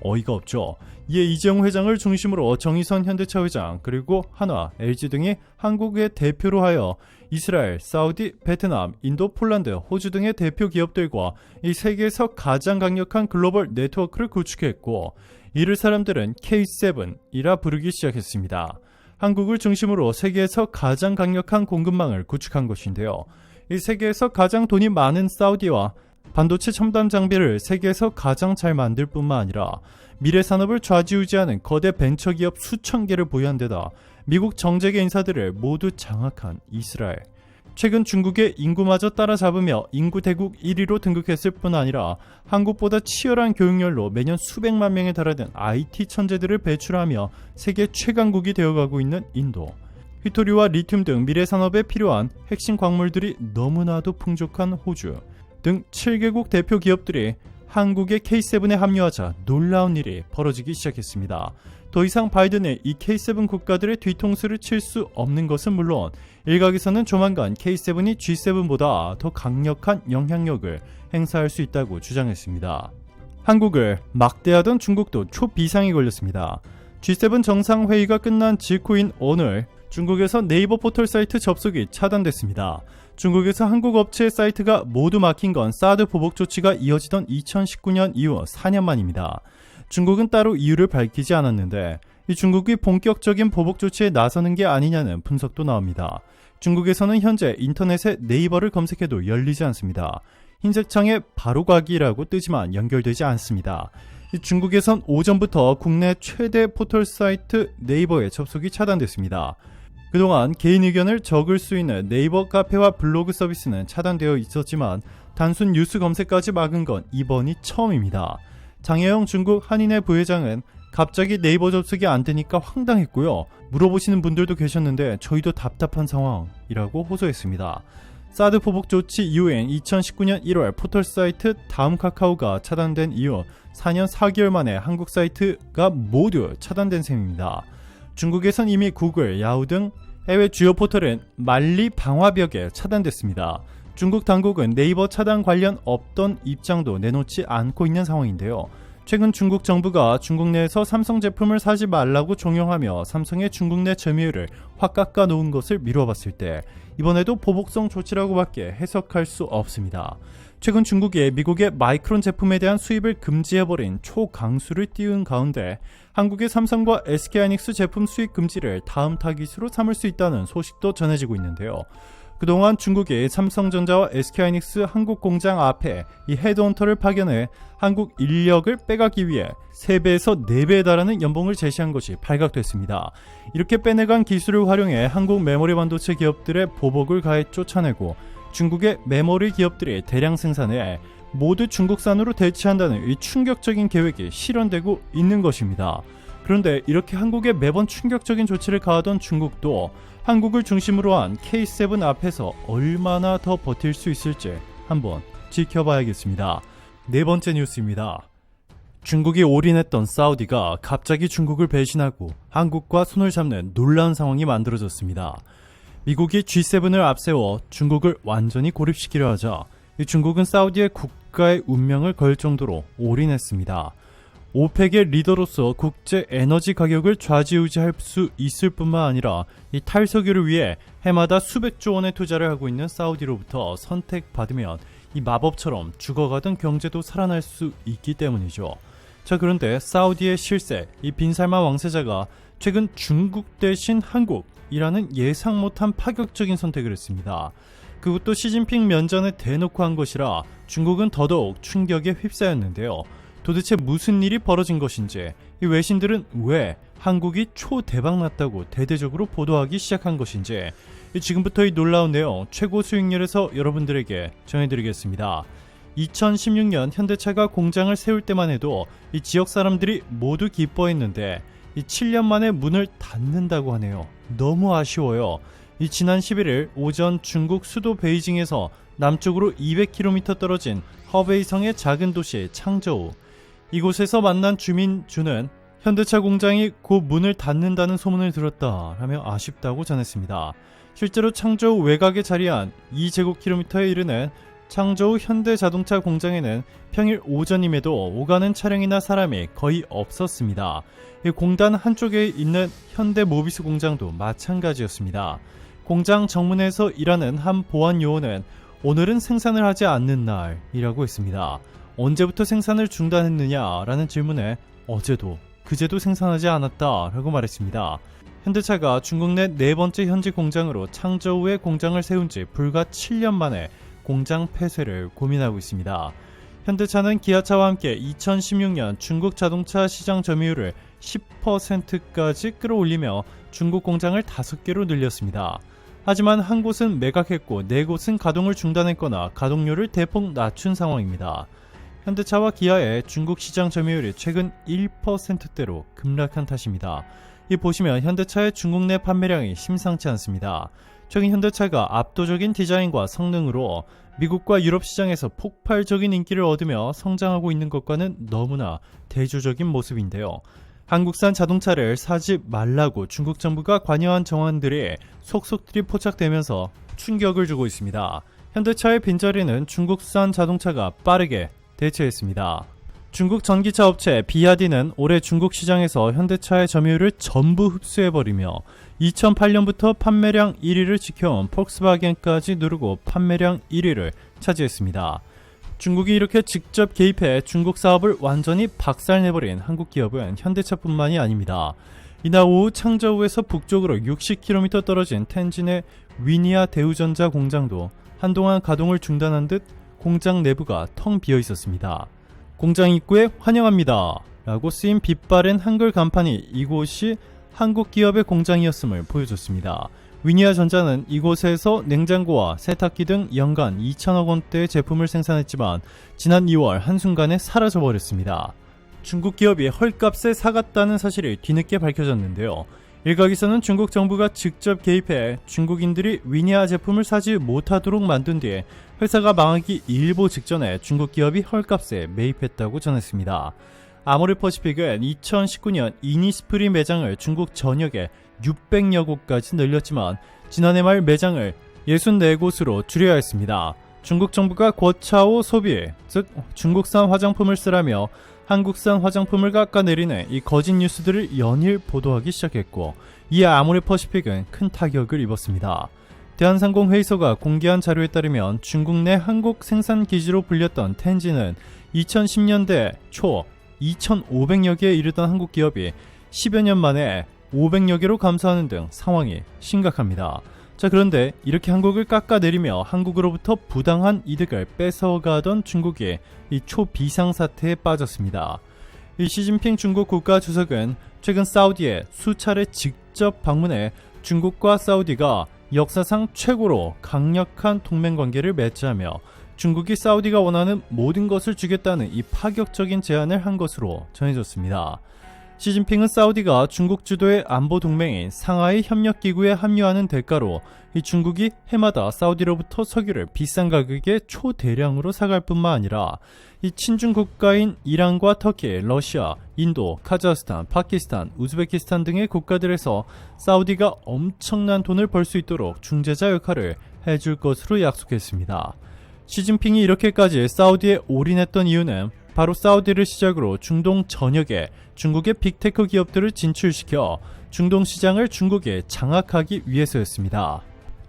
어이가 없죠. 이에 이재용 회장을 중심으로 정의선 현대차 회장, 그리고 한화, LG 등이 한국의 대표로 하여 이스라엘, 사우디, 베트남, 인도, 폴란드, 호주 등의 대표 기업들과 이 세계에서 가장 강력한 글로벌 네트워크를 구축했고, 이를 사람들은 K7이라 부르기 시작했습니다. 한국을 중심으로 세계에서 가장 강력한 공급망을 구축한 것인데요. 이 세계에서 가장 돈이 많은 사우디와 반도체 첨단 장비를 세계에서 가장 잘 만들 뿐만 아니라 미래 산업을 좌지우지하는 거대 벤처기업 수천 개를 보유한 데다 미국 정재계 인사들을 모두 장악한 이스라엘, 최근 중국의 인구마저 따라잡으며 인구 대국 1위로 등극했을 뿐 아니라 한국보다 치열한 교육열로 매년 수백만 명에 달하는 IT 천재들을 배출하며 세계 최강국이 되어가고 있는 인도, 휘토리와 리튬 등 미래 산업에 필요한 핵심 광물들이 너무나도 풍족한 호주 등 7개국 대표 기업들이 한국의 K7에 합류하자 놀라운 일이 벌어지기 시작했습니다. 더 이상 바이든의 이 K7 국가들의 뒤통수를 칠 수 없는 것은 물론 일각에서는 조만간 K7이 G7보다 더 강력한 영향력을 행사할 수 있다고 주장했습니다. 한국을 막대하던 중국도 초비상이 걸렸습니다. G7 정상회의가 끝난 직후인 오늘 중국에서 네이버 포털 사이트 접속이 차단됐습니다. 중국에서 한국 업체의 사이트가 모두 막힌 건 사드 보복 조치가 이어지던 2019년 이후 4년 만입니다. 중국은 따로 이유를 밝히지 않았는데 이 중국이 본격적인 보복 조치에 나서는 게 아니냐는 분석도 나옵니다. 중국에서는 현재 인터넷에 네이버를 검색해도 열리지 않습니다. 흰색 창에 바로 가기라고 뜨지만 연결되지 않습니다. 중국에선 오전부터 국내 최대 포털 사이트 네이버에 접속이 차단됐습니다. 그동안 개인 의견을 적을 수 있는 네이버 카페와 블로그 서비스는 차단되어 있었지만 단순 뉴스 검색까지 막은 건 이번이 처음입니다. 장혜영 중국 한인회 부회장은 갑자기 네이버 접속이 안 되니까 황당했고요. 물어보시는 분들도 계셨는데 저희도 답답한 상황이라고 호소했습니다. 사드 보복 조치 이후엔 2019년 1월 포털 사이트 다음 카카오가 차단된 이후 4년 4개월 만에 한국 사이트가 모두 차단된 셈입니다. 중국에선 이미 구글, 야후 등 해외 주요 포털은 만리 방화벽에 차단됐습니다. 중국 당국은 네이버 차단 관련 없던 입장도 내놓지 않고 있는 상황인데요. 최근 중국 정부가 중국 내에서 삼성 제품을 사지 말라고 종용하며 삼성의 중국 내 점유율을 확 깎아 놓은 것을 미뤄봤을 때 이번에도 보복성 조치라고밖에 해석할 수 없습니다. 최근 중국이 미국의 마이크론 제품에 대한 수입을 금지해버린 초강수를 띄운 가운데 한국의 삼성과 SK하이닉스 제품 수입 금지를 다음 타깃으로 삼을 수 있다는 소식도 전해지고 있는데요. 그동안 중국이 삼성전자와 SK하이닉스 한국 공장 앞에 이 헤드헌터를 파견해 한국 인력을 빼가기 위해 3배에서 4배에 달하는 연봉을 제시한 것이 발각됐습니다. 이렇게 빼내간 기술을 활용해 한국 메모리 반도체 기업들의 보복을 가해 쫓아내고 중국의 메모리 기업들이 대량 생산해 모두 중국산으로 대체한다는 이 충격적인 계획이 실현되고 있는 것입니다. 그런데 이렇게 한국에 매번 충격적인 조치를 가하던 중국도 한국을 중심으로 한 K7 앞에서 얼마나 더 버틸 수 있을지 한번 지켜봐야겠습니다. 네 번째 뉴스입니다. 중국이 올인했던 사우디가 갑자기 중국을 배신하고 한국과 손을 잡는 놀라운 상황이 만들어졌습니다. 미국이 G7을 앞세워 중국을 완전히 고립시키려 하자 중국은 사우디의 국가의 운명을 걸 정도로 올인했습니다. 오펙의 리더로서 국제 에너지 가격을 좌지우지할 수 있을 뿐만 아니라 이 탈석유를 위해 해마다 수백조 원의 투자를 하고 있는 사우디로부터 선택받으면 이 마법처럼 죽어가던 경제도 살아날 수 있기 때문이죠. 자, 그런데 사우디의 실세, 이 빈살만 왕세자가 최근 중국 대신 한국이라는 예상 못한 파격적인 선택을 했습니다. 그것도 시진핑 면전에 대놓고 한 것이라 중국은 더더욱 충격에 휩싸였는데요. 도대체 무슨 일이 벌어진 것인지, 이 외신들은 왜 한국이 초대박났다고 대대적으로 보도하기 시작한 것인지, 지금부터 이 놀라운 내용 최고 수익률에서 여러분들에게 전해드리겠습니다. 2016년 현대차가 공장을 세울 때만 해도 이 지역 사람들이 모두 기뻐했는데 이 7년 만에 문을 닫는다고 하네요. 너무 아쉬워요. 이 지난 11일 오전 중국 수도 베이징에서 남쪽으로 200km 떨어진 허베이성의 작은 도시 창저우, 이곳에서 만난 주민주는 현대차 공장이 곧 문을 닫는다는 소문을 들었다 라며 아쉽다고 전했습니다. 실제로 창저우 외곽에 자리한 2제곱킬로미터에 이르는 창저우 현대자동차 공장에는 평일 오전임에도 오가는 차량이나 사람이 거의 없었습니다. 공단 한쪽에 있는 현대모비스 공장도 마찬가지였습니다. 공장 정문에서 일하는 한 보안 요원은 오늘은 생산을 하지 않는 날이라고 했습니다. 언제부터 생산을 중단했느냐라는 질문에 어제도 그제도 생산하지 않았다라고 말했습니다. 현대차가 중국 내 네 번째 현지 공장으로 창저우에 공장을 세운 지 불과 7년 만에 공장 폐쇄를 고민하고 있습니다. 현대차는 기아차와 함께 2016년 중국 자동차 시장 점유율을 10%까지 끌어올리며 중국 공장을 5개로 늘렸습니다. 하지만 한 곳은 매각했고 네 곳은 가동을 중단했거나 가동률을 대폭 낮춘 상황입니다. 현대차와 기아의 중국 시장 점유율이 최근 1%대로 급락한 탓입니다. 이 보시면 현대차의 중국 내 판매량이 심상치 않습니다. 최근 현대차가 압도적인 디자인과 성능으로 미국과 유럽 시장에서 폭발적인 인기를 얻으며 성장하고 있는 것과는 너무나 대조적인 모습인데요. 한국산 자동차를 사지 말라고 중국 정부가 관여한 정황들이 속속들이 포착되면서 충격을 주고 있습니다. 현대차의 빈자리는 중국산 자동차가 빠르게 대체했습니다. 중국 전기차 업체 비아디는 올해 중국 시장에서 현대차의 점유율을 전부 흡수해버리며 2008년부터 판매량 1위를 지켜온 폭스바겐까지 누르고 판매량 1위를 차지했습니다. 중국이 이렇게 직접 개입해 중국 사업을 완전히 박살내버린 한국 기업은 현대차뿐만이 아닙니다. 이날 오후 창저우에서 북쪽으로 60km 떨어진 텐진의 위니아 대우전자 공장도 한동안 가동을 중단한 듯 공장 내부가 텅 비어 있었습니다. 공장 입구에 환영합니다 라고 쓰인 빛바랜 한글 간판이 이곳이 한국 기업의 공장이었음을 보여줬습니다. 위니아전자는 이곳에서 냉장고와 세탁기 등 연간 2천억 원대의 제품을 생산했지만 지난 2월 한순간에 사라져버렸습니다. 중국 기업이 헐값에 사갔다는 사실이 뒤늦게 밝혀졌는데요. 일각에서는 중국 정부가 직접 개입해 중국인들이 위니아 제품을 사지 못하도록 만든 뒤에 회사가 망하기 일보 직전에 중국 기업이 헐값에 매입했다고 전했습니다. 아모레퍼시픽은 2019년 이니스프리 매장을 중국 전역에 600여 곳까지 늘렸지만 지난해 말 매장을 64곳으로 줄여야 했습니다. 중국 정부가 고차오 소비, 즉 중국산 화장품을 쓰라며 한국산 화장품을 깎아내리는 이 거짓 뉴스들을 연일 보도하기 시작했고, 이에 아모레퍼시픽은 큰 타격을 입었습니다. 대한상공회의소가 공개한 자료에 따르면 중국 내 한국 생산 기지로 불렸던 텐진은 2010년대 초 2,500여 개에 이르던 한국 기업이 10여 년 만에 500여 개로 감소하는 등 상황이 심각합니다. 자, 그런데 이렇게 한국을 깎아내리며 한국으로부터 부당한 이득을 뺏어가던 중국이 이 초비상사태에 빠졌습니다. 이 시진핑 중국 국가주석은 최근 사우디에 수차례 직접 방문해 중국과 사우디가 역사상 최고로 강력한 동맹관계를 맺자며 중국이 사우디가 원하는 모든 것을 주겠다는 이 파격적인 제안을 한 것으로 전해졌습니다. 시진핑은 사우디가 중국 주도의 안보 동맹인 상하이 협력기구에 합류하는 대가로 이 중국이 해마다 사우디로부터 석유를 비싼 가격에 초대량으로 사갈 뿐만 아니라 이 친중 국가인 이란과 터키, 러시아, 인도, 카자흐스탄, 파키스탄, 우즈베키스탄 등의 국가들에서 사우디가 엄청난 돈을 벌 수 있도록 중재자 역할을 해줄 것으로 약속했습니다. 시진핑이 이렇게까지 사우디에 올인했던 이유는 바로 사우디를 시작으로 중동 전역에 중국의 빅테크 기업들을 진출시켜 중동 시장을 중국에 장악하기 위해서였습니다.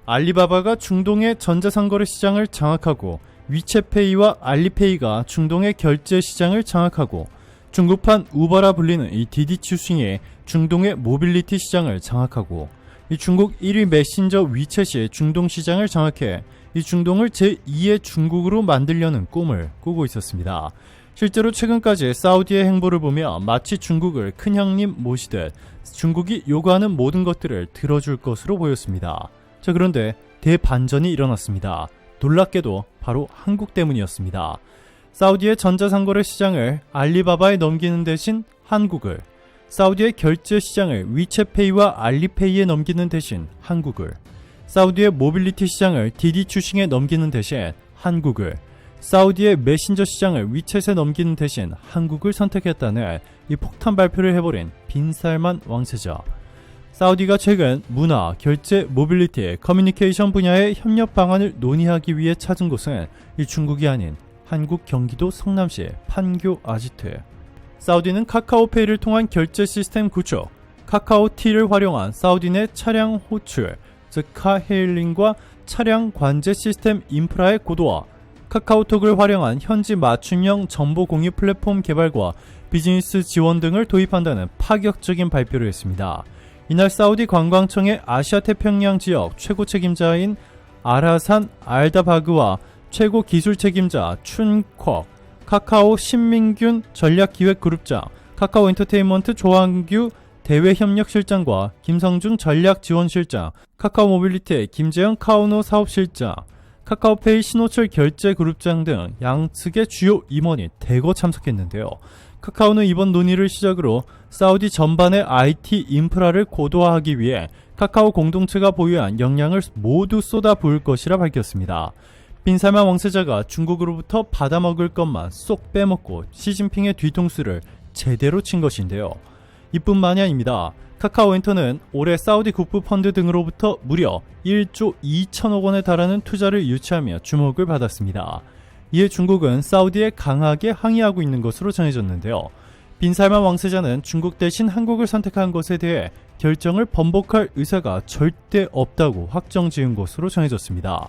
알리바바가 중동의 전자상거래 시장을 장악하고 위챗페이와 알리페이가 중동의 결제 시장을 장악하고 중국판 우버라 불리는 이 디디추싱이 중동의 모빌리티 시장을 장악하고 이 중국 1위 메신저 위챗이 중동 시장을 장악해 이 중동을 제2의 중국으로 만들려는 꿈을 꾸고 있었습니다. 실제로 최근까지 사우디의 행보를 보며 마치 중국을 큰형님 모시듯 중국이 요구하는 모든 것들을 들어줄 것으로 보였습니다. 자, 그런데 대반전이 일어났습니다. 놀랍게도 바로 한국 때문이었습니다. 사우디의 전자상거래 시장을 알리바바에 넘기는 대신 한국을, 사우디의 결제 시장을 위챗페이와 알리페이에 넘기는 대신 한국을, 사우디의 모빌리티 시장을 디디추싱에 넘기는 대신 한국을, 사우디의 메신저 시장을 위챗에 넘기는 대신 한국을 선택했다는 이 폭탄 발표를 해버린 빈살만 왕세자. 사우디가 최근 문화, 결제, 모빌리티, 커뮤니케이션 분야의 협력 방안을 논의하기 위해 찾은 곳은 이 중국이 아닌 한국 경기도 성남시 판교 아지트. 사우디는 카카오페이를 통한 결제 시스템 구축, 카카오티를 활용한 사우디 내 차량 호출, 즉 카헤일링과 차량 관제 시스템 인프라의 고도화, 카카오톡을 활용한 현지 맞춤형 정보 공유 플랫폼 개발과 비즈니스 지원 등을 도입한다는 파격적인 발표를 했습니다. 이날 사우디 관광청의 아시아 태평양 지역 최고 책임자인 아라산 알다바그와 최고 기술 책임자 춘쿼, 카카오 신민균 전략기획그룹장, 카카오 엔터테인먼트 조한규 대외협력실장과 김성준 전략지원실장, 카카오 모빌리티 김재영 카오노 사업실장, 카카오페이 신호철 결제그룹장 등 양측의 주요 임원이 대거 참석했는데요. 카카오는 이번 논의를 시작으로 사우디 전반의 IT 인프라를 고도화하기 위해 카카오 공동체가 보유한 역량을 모두 쏟아부을 것이라 밝혔습니다. 빈살만 왕세자가 중국으로부터 받아먹을 것만 쏙 빼먹고 시진핑의 뒤통수를 제대로 친 것인데요. 이뿐만이 아닙니다. 카카오엔터는 올해 사우디 국부 펀드 등으로부터 무려 1조 2천억 원에 달하는 투자를 유치하며 주목을 받았습니다. 이에 중국은 사우디에 강하게 항의하고 있는 것으로 전해졌는데요. 빈살만 왕세자는 중국 대신 한국을 선택한 것에 대해 결정을 번복할 의사가 절대 없다고 확정 지은 것으로 전해졌습니다.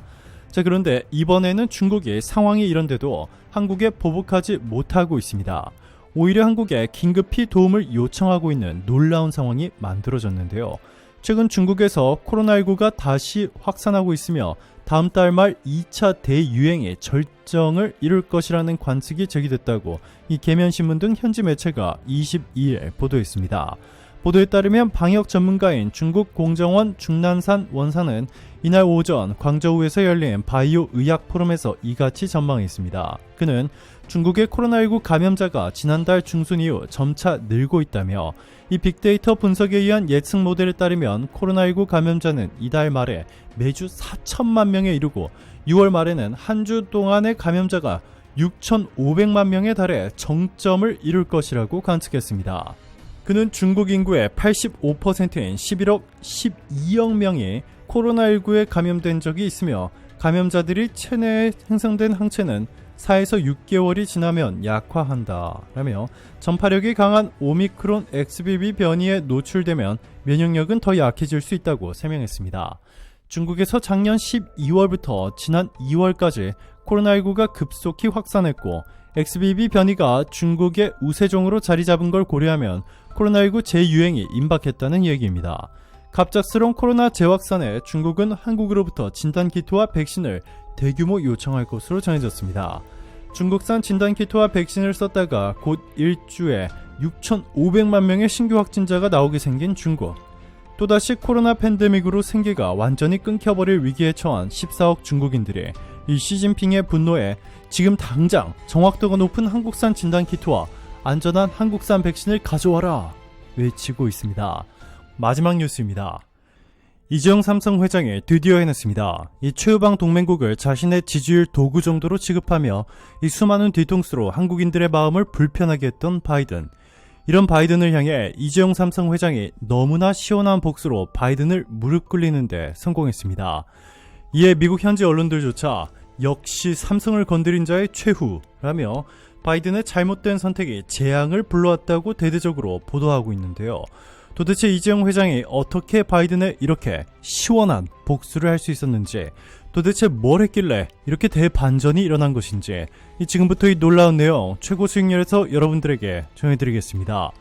자, 그런데 이번에는 중국이 상황이 이런데도 한국에 보복하지 못하고 있습니다. 오히려 한국에 긴급히 도움을 요청하고 있는 놀라운 상황이 만들어졌는데요. 최근 중국에서 코로나19가 다시 확산하고 있으며 다음 달 말 2차 대유행의 절정을 이룰 것이라는 관측이 제기됐다고 이 계면신문 등 현지 매체가 22일 보도했습니다. 보도에 따르면 방역 전문가인 중국 공정원 중난산 원사는 이날 오전 광저우에서 열린 바이오 의학 포럼에서 이같이 전망했습니다. 그는 중국의 코로나19 감염자가 지난달 중순 이후 점차 늘고 있다며 이 빅데이터 분석에 의한 예측 모델에 따르면 코로나19 감염자는 이달 말에 매주 4천만 명에 이르고 6월 말에는 한 주 동안의 감염자가 6,500만 명에 달해 정점을 이룰 것이라고 관측했습니다. 그는 중국 인구의 85%인 11억 12억 명이 코로나19에 감염된 적이 있으며 감염자들이 체내에 형성된 항체는 4에서 6개월이 지나면 약화한다 라며 전파력이 강한 오미크론 XBB 변이에 노출되면 면역력은 더 약해질 수 있다고 설명했습니다. 중국에서 작년 12월부터 지난 2월까지 코로나19가 급속히 확산했고 XBB 변이가 중국의 우세종으로 자리 잡은 걸 고려하면 코로나19 재유행이 임박했다는 얘기입니다. 갑작스러운 코로나 재확산에 중국은 한국으로부터 진단키트와 백신을 대규모 요청할 것으로 전해졌습니다. 중국산 진단키트와 백신을 썼다가 곧 일주에 6,500만 명의 신규 확진자가 나오게 생긴 중국. 또다시 코로나 팬데믹으로 생계가 완전히 끊겨버릴 위기에 처한 14억 중국인들이 이 시진핑의 분노에 지금 당장 정확도가 높은 한국산 진단키트와 안전한 한국산 백신을 가져와라 외치고 있습니다. 마지막 뉴스입니다. 이재용 삼성 회장이 드디어 해냈습니다. 이 최우방 동맹국을 자신의 지지율 도구 정도로 취급하며 이 수많은 뒤통수로 한국인들의 마음을 불편하게 했던 바이든. 이런 바이든을 향해 이재용 삼성 회장이 너무나 시원한 복수로 바이든을 무릎 꿇리는 데 성공했습니다. 이에 미국 현지 언론들조차 역시 삼성을 건드린 자의 최후라며 바이든의 잘못된 선택이 재앙을 불러왔다고 대대적으로 보도하고 있는데요. 도대체 이재용 회장이 어떻게 바이든에 이렇게 시원한 복수를 할 수 있었는지, 도대체 뭘 했길래 이렇게 대반전이 일어난 것인지, 지금부터 이 놀라운 내용 최고 수익률에서 여러분들에게 전해드리겠습니다.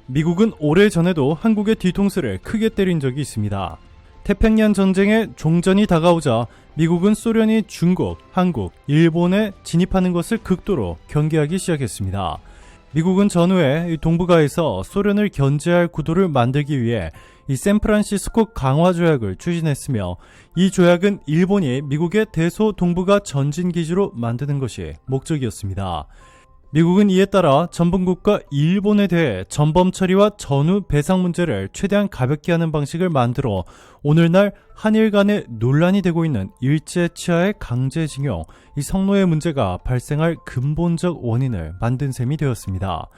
미국은 오래전에도 한국의 뒤통수를 크게 때린 적이 있습니다. 태평양 전쟁의 종전이 다가오자 미국은 소련이 중국, 한국, 일본에 진입하는 것을 극도로 경계하기 시작했습니다. 미국은 전후에 동북아에서 소련을 견제할 구도를 만들기 위해 이 샌프란시스코 강화 조약을 추진했으며, 이 조약은 일본이 미국의 대소 동북아 전진 기지로 만드는 것이 목적이었습니다. 미국은 이에 따라 전범국가 일본에 대해 전범 처리와 전후 배상 문제를 최대한 가볍게 하는 방식을 만들어 오늘날 한일 간의 논란이 되고 있는 일제 치하의 강제징용, 이 성노예 문제가 발생할 근본적 원인을 만든 셈이 되었습니다.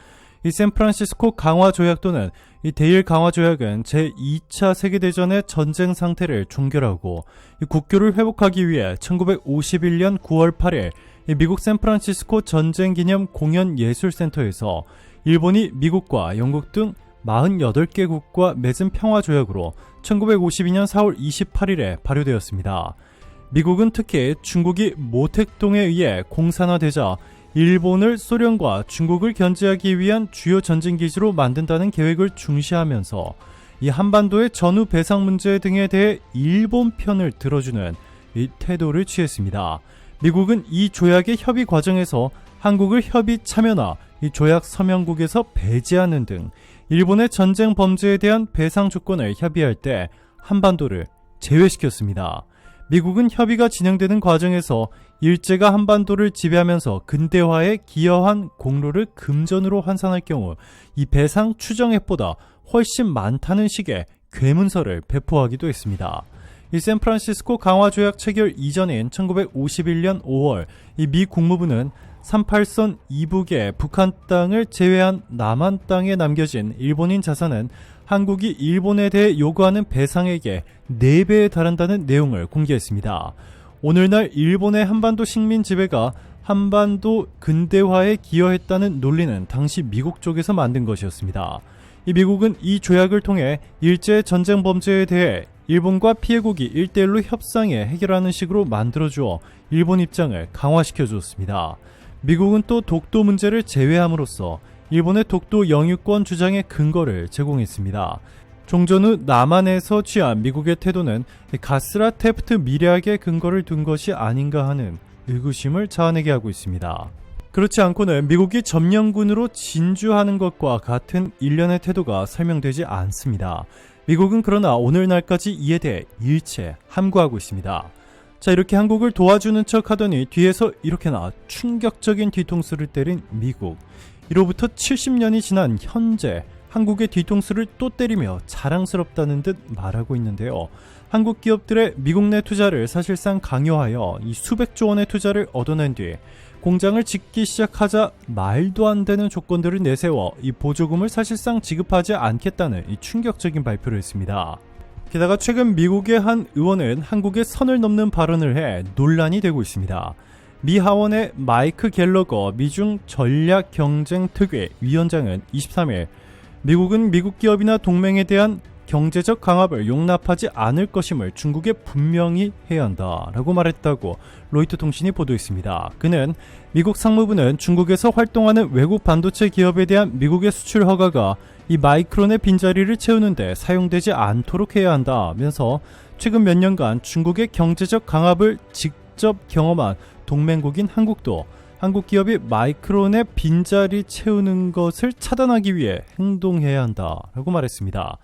이 샌프란시스코 강화 조약 또는 이 대일 강화 조약은 제2차 세계대전의 전쟁 상태를 종결하고 이 국교를 회복하기 위해 1951년 9월 8일 미국 샌프란시스코 전쟁기념 공연예술센터에서 일본이 미국과 영국 등 48개국과 맺은 평화조약으로 1952년 4월 28일에 발효되었습니다. 미국은 특히 중국이 모택동에 의해 공산화되자 일본을 소련과 중국을 견제하기 위한 주요 전진기지로 만든다는 계획을 중시하면서 이 한반도의 전후 배상 문제 등에 대해 일본 편을 들어주는 이 태도를 취했습니다. 미국은 이 조약의 협의 과정에서 한국을 협의 참여나 이 조약 서명국에서 배제하는 등 일본의 전쟁 범죄에 대한 배상 조건을 협의할 때 한반도를 제외시켰습니다. 미국은 협의가 진행되는 과정에서 일제가 한반도를 지배하면서 근대화에 기여한 공로를 금전으로 환산할 경우 이 배상 추정액보다 훨씬 많다는 식의 괴문서를 배포하기도 했습니다. 이 샌프란시스코 강화조약 체결 이전인 1951년 5월 이 미 국무부는 38선 이북의 북한 땅을 제외한 남한 땅에 남겨진 일본인 자산은 한국이 일본에 대해 요구하는 배상액의 4배에 달한다는 내용을 공개했습니다. 오늘날 일본의 한반도 식민 지배가 한반도 근대화에 기여했다는 논리는 당시 미국 쪽에서 만든 것이었습니다. 이 미국은 이 조약을 통해 일제 전쟁 범죄에 대해 일본과 피해국이 1대1로 협상해 해결하는 식으로 만들어주어 일본 입장을 강화시켜 주었습니다. 미국은 또 독도 문제를 제외함으로써 일본의 독도 영유권 주장의 근거를 제공했습니다. 종전 후 남한에서 취한 미국의 태도는 가스라 테프트 미략의 근거를 둔 것이 아닌가 하는 의구심을 자아내게 하고 있습니다. 그렇지 않고는 미국이 점령군으로 진주하는 것과 같은 일련의 태도가 설명되지 않습니다. 미국은 그러나 오늘날까지 이에 대해 일체 함구하고 있습니다. 자, 이렇게 한국을 도와주는 척 하더니 뒤에서 이렇게나 충격적인 뒤통수를 때린 미국. 이로부터 70년이 지난 현재 한국의 뒤통수를 또 때리며 자랑스럽다는 듯 말하고 있는데요. 한국 기업들의 미국 내 투자를 사실상 강요하여 이 수백조 원의 투자를 얻어낸 뒤 공장을 짓기 시작하자 말도 안 되는 조건들을 내세워 이 보조금을 사실상 지급하지 않겠다는 이 충격적인 발표를 했습니다. 게다가 최근 미국의 한 의원은 한국의 선을 넘는 발언을 해 논란이 되고 있습니다. 미 하원의 마이크 갤러거 미중 전략경쟁특위 위원장은 23일 미국은 미국 기업이나 동맹에 대한 경제적 강압을 용납하지 않을 것임을 중국에 분명히 해야 한다라고 말했다고 로이터 통신이 보도했습니다. 그는 미국 상무부는 중국에서 활동하는 외국 반도체 기업에 대한 미국의 수출 허가가 이 마이크론의 빈자리를 채우는데 사용되지 않도록 해야 한다면서 최근 몇 년간 중국의 경제적 강압을 직접 경험한 동맹국인 한국도 한국 기업이 마이크론의 빈자리 채우는 것을 차단하기 위해 행동해야 한다라고 말했습니다.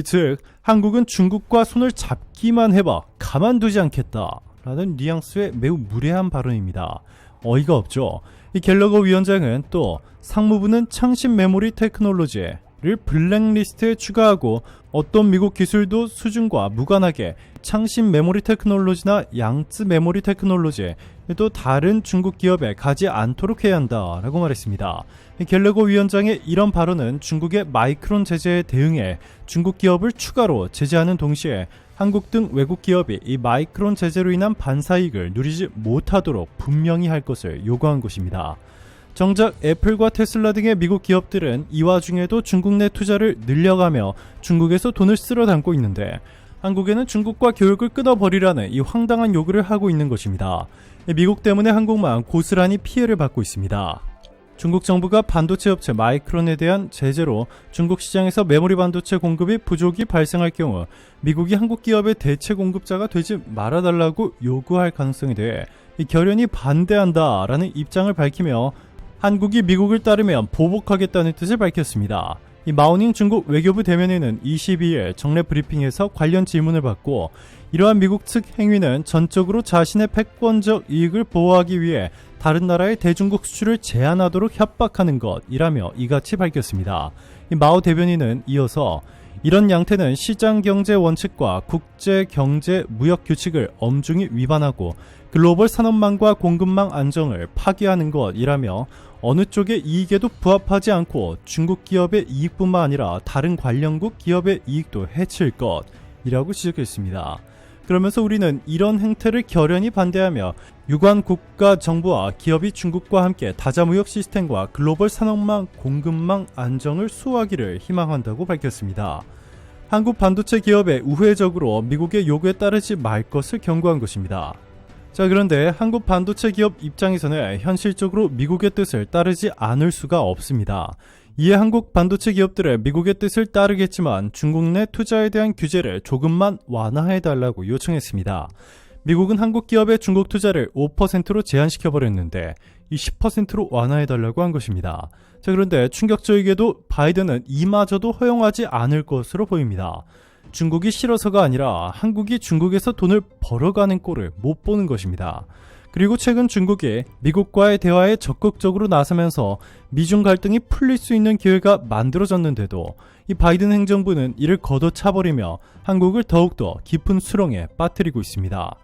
즉 한국은 중국과 손을 잡기만 해봐 가만두지 않겠다라는 뉘앙스의 매우 무례한 발언입니다. 어이가 없죠. 이 갤러거 위원장은 또 상무부는 창신 메모리 테크놀로지를 블랙리스트에 추가하고 어떤 미국 기술도 수준과 무관하게 창신 메모리 테크놀로지나 양쯔 메모리 테크놀로지 또 다른 중국 기업에 가지 않도록 해야 한다라고 말했습니다. 갤러거 위원장의 이런 발언은 중국의 마이크론 제재에 대응해 중국 기업을 추가로 제재하는 동시에 한국 등 외국 기업이 이 마이크론 제재로 인한 반사이익을 누리지 못하도록 분명히 할 것을 요구한 것입니다. 정작 애플과 테슬라 등의 미국 기업들은 이 와중에도 중국 내 투자를 늘려가며 중국에서 돈을 쓸어 담고 있는데 한국에는 중국과 교역을 끊어버리라는 이 황당한 요구를 하고 있는 것입니다. 미국 때문에 한국만 고스란히 피해를 받고 있습니다. 중국 정부가 반도체 업체 마이크론에 대한 제재로 중국 시장에서 메모리 반도체 공급이 부족이 발생할 경우 미국이 한국 기업의 대체 공급자가 되지 말아달라고 요구할 가능성에 대해 결연히 반대한다라는 입장을 밝히며 한국이 미국을 따르면 보복하겠다는 뜻을 밝혔습니다. 이 마오닝 중국 외교부 대변인은 22일 정례 브리핑에서 관련 질문을 받고 이러한 미국 측 행위는 전적으로 자신의 패권적 이익을 보호하기 위해 다른 나라의 대중국 수출을 제한하도록 협박하는 것이라며 이같이 밝혔습니다. 이 마오 대변인은 이어서 이런 양태는 시장 경제 원칙과 국제 경제 무역 규칙을 엄중히 위반하고 글로벌 산업망과 공급망 안정을 파괴하는 것이라며 어느 쪽의 이익에도 부합하지 않고 중국 기업의 이익뿐만 아니라 다른 관련국 기업의 이익도 해칠 것이라고 지적했습니다. 그러면서 우리는 이런 행태를 결연히 반대하며 유관 국가 정부와 기업이 중국과 함께 다자무역 시스템과 글로벌 산업망 공급망 안정을 수호하기를 희망한다고 밝혔습니다. 한국 반도체 기업에 우회적으로 미국의 요구에 따르지 말 것을 경고한 것입니다. 자, 그런데 한국 반도체 기업 입장에서는 현실적으로 미국의 뜻을 따르지 않을 수가 없습니다. 이에 한국 반도체 기업들은 미국의 뜻을 따르겠지만 중국 내 투자에 대한 규제를 조금만 완화해달라고 요청했습니다. 미국은 한국 기업의 중국 투자를 5%로 제한시켜버렸는데 이 10%로 완화해달라고 한 것입니다. 자, 그런데 충격적이게도 바이든은 이마저도 허용하지 않을 것으로 보입니다. 중국이 싫어서가 아니라 한국이 중국에서 돈을 벌어가는 꼴을 못 보는 것입니다. 그리고 최근 중국이 미국과의 대화에 적극적으로 나서면서 미중 갈등이 풀릴 수 있는 기회가 만들어졌는데도 이 바이든 행정부는 이를 걷어차버리며 한국을 더욱더 깊은 수렁에 빠뜨리고 있습니다.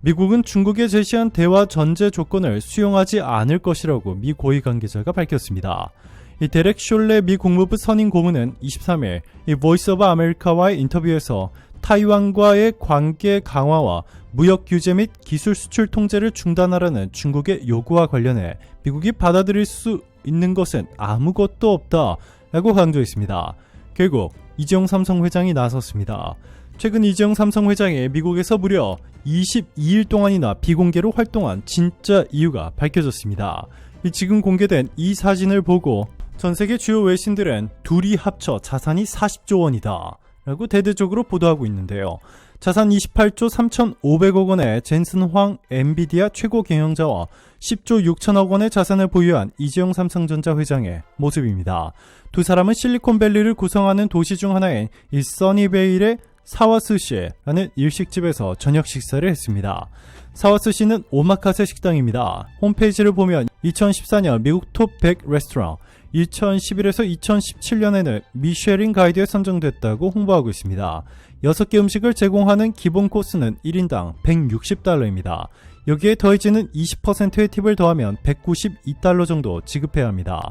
미국은 중국에 제시한 대화 전제 조건을 수용하지 않을 것이라고 미 고위 관계자가 밝혔습니다. 이 데렉 숄레 미 국무부 선임 고문은 23일 이 보이스 오브 아메리카와의 인터뷰에서 타이완과의 관계 강화와 무역 규제 및 기술 수출 통제를 중단하라는 중국의 요구와 관련해 미국이 받아들일 수 있는 것은 아무것도 없다라고 강조했습니다. 결국 이재용 삼성 회장이 나섰습니다. 최근 이재용 삼성 회장이 미국에서 무려 22일 동안이나 비공개로 활동한 진짜 이유가 밝혀졌습니다. 지금 공개된 이 사진을 보고 전세계 주요 외신들은 둘이 합쳐 자산이 40조 원이다 라고 대대적으로 보도하고 있는데요. 자산 28조 3,500억 원의 젠슨 황 엔비디아 최고 경영자와 10조 6천억 원의 자산을 보유한 이재용 삼성전자 회장의 모습입니다. 두 사람은 실리콘밸리를 구성하는 도시 중 하나인 이 써니베일의 사와스시라는 일식집에서 저녁 식사를 했습니다. 사와스시는 오마카세 식당입니다. 홈페이지를 보면 2014년 미국 톱 100 레스토랑, 2011에서 2017년에는 미쉐린 가이드에 선정됐다고 홍보하고 있습니다. 6개 음식을 제공하는 기본 코스는 1인당 160달러입니다. 여기에 더해지는 20%의 팁을 더하면 192달러 정도 지급해야 합니다.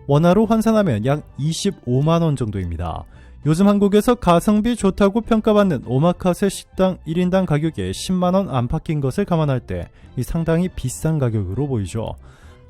원화로 환산하면 약 25만원 정도입니다. 요즘 한국에서 가성비 좋다고 평가받는 오마카세 식당 1인당 가격이 10만원 안팎인 것을 감안할 때 상당히 비싼 가격으로 보이죠.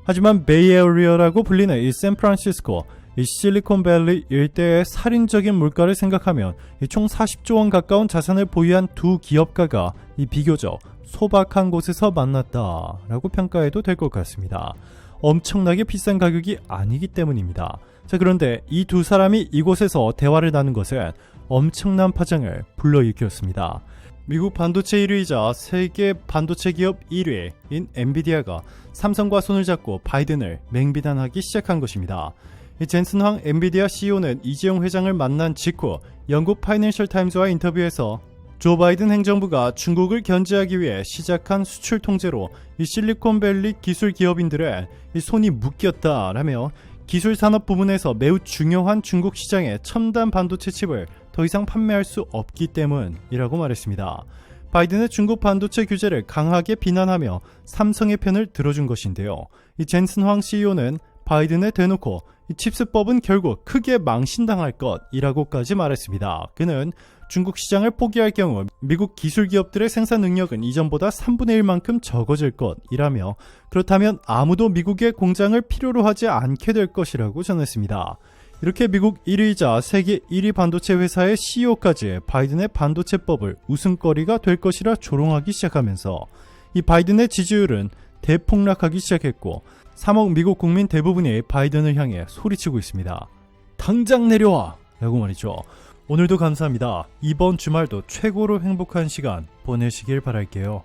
하지만 베이에리어라고 불리는 이 샌프란시스코, 이 실리콘밸리 일대의 살인적인 물가를 생각하면 총 40조 원 가까운 자산을 보유한 두 기업가가 비교적 소박한 곳에서 만났다라고 평가해도 될 것 같습니다. 엄청나게 비싼 가격이 아니기 때문입니다. 자, 그런데 이 두 사람이 이곳에서 대화를 나눈 것은 엄청난 파장을 불러일으켰습니다. 미국 반도체 1위이자 세계 반도체 기업 1위인 엔비디아가 삼성과 손을 잡고 바이든을 맹비난하기 시작한 것입니다. 젠슨 황 엔비디아 CEO는 이재용 회장을 만난 직후 영국 파이낸셜 타임즈와 인터뷰에서 조 바이든 행정부가 중국을 견제하기 위해 시작한 수출 통제로 이 실리콘밸리 기술 기업인들의 손이 묶였다라며 기술 산업 부문에서 매우 중요한 중국 시장의 첨단 반도체 칩을 더 이상 판매할 수 없기 때문이라고 말했습니다. 바이든의 중국 반도체 규제를 강하게 비난하며 삼성의 편을 들어준 것인데요. 이 젠슨 황 CEO는 바이든에 대놓고 이 칩스법은 결국 크게 망신당할 것이라고까지 말했습니다. 그는 중국 시장을 포기할 경우 미국 기술 기업들의 생산 능력은 이전보다 3분의 1만큼 적어질 것이라며, 그렇다면 아무도 미국의 공장을 필요로 하지 않게 될 것이라고 전했습니다. 이렇게 미국 1위이자 세계 1위 반도체 회사의 CEO까지 바이든의 반도체법을 웃음거리가 될 것이라 조롱하기 시작하면서 이 바이든의 지지율은 대폭락하기 시작했고, 3억 미국 국민 대부분이 바이든을 향해 소리치고 있습니다. 당장 내려와! 라고 말이죠. 오늘도 감사합니다. 이번 주말도 최고로 행복한 시간 보내시길 바랄게요.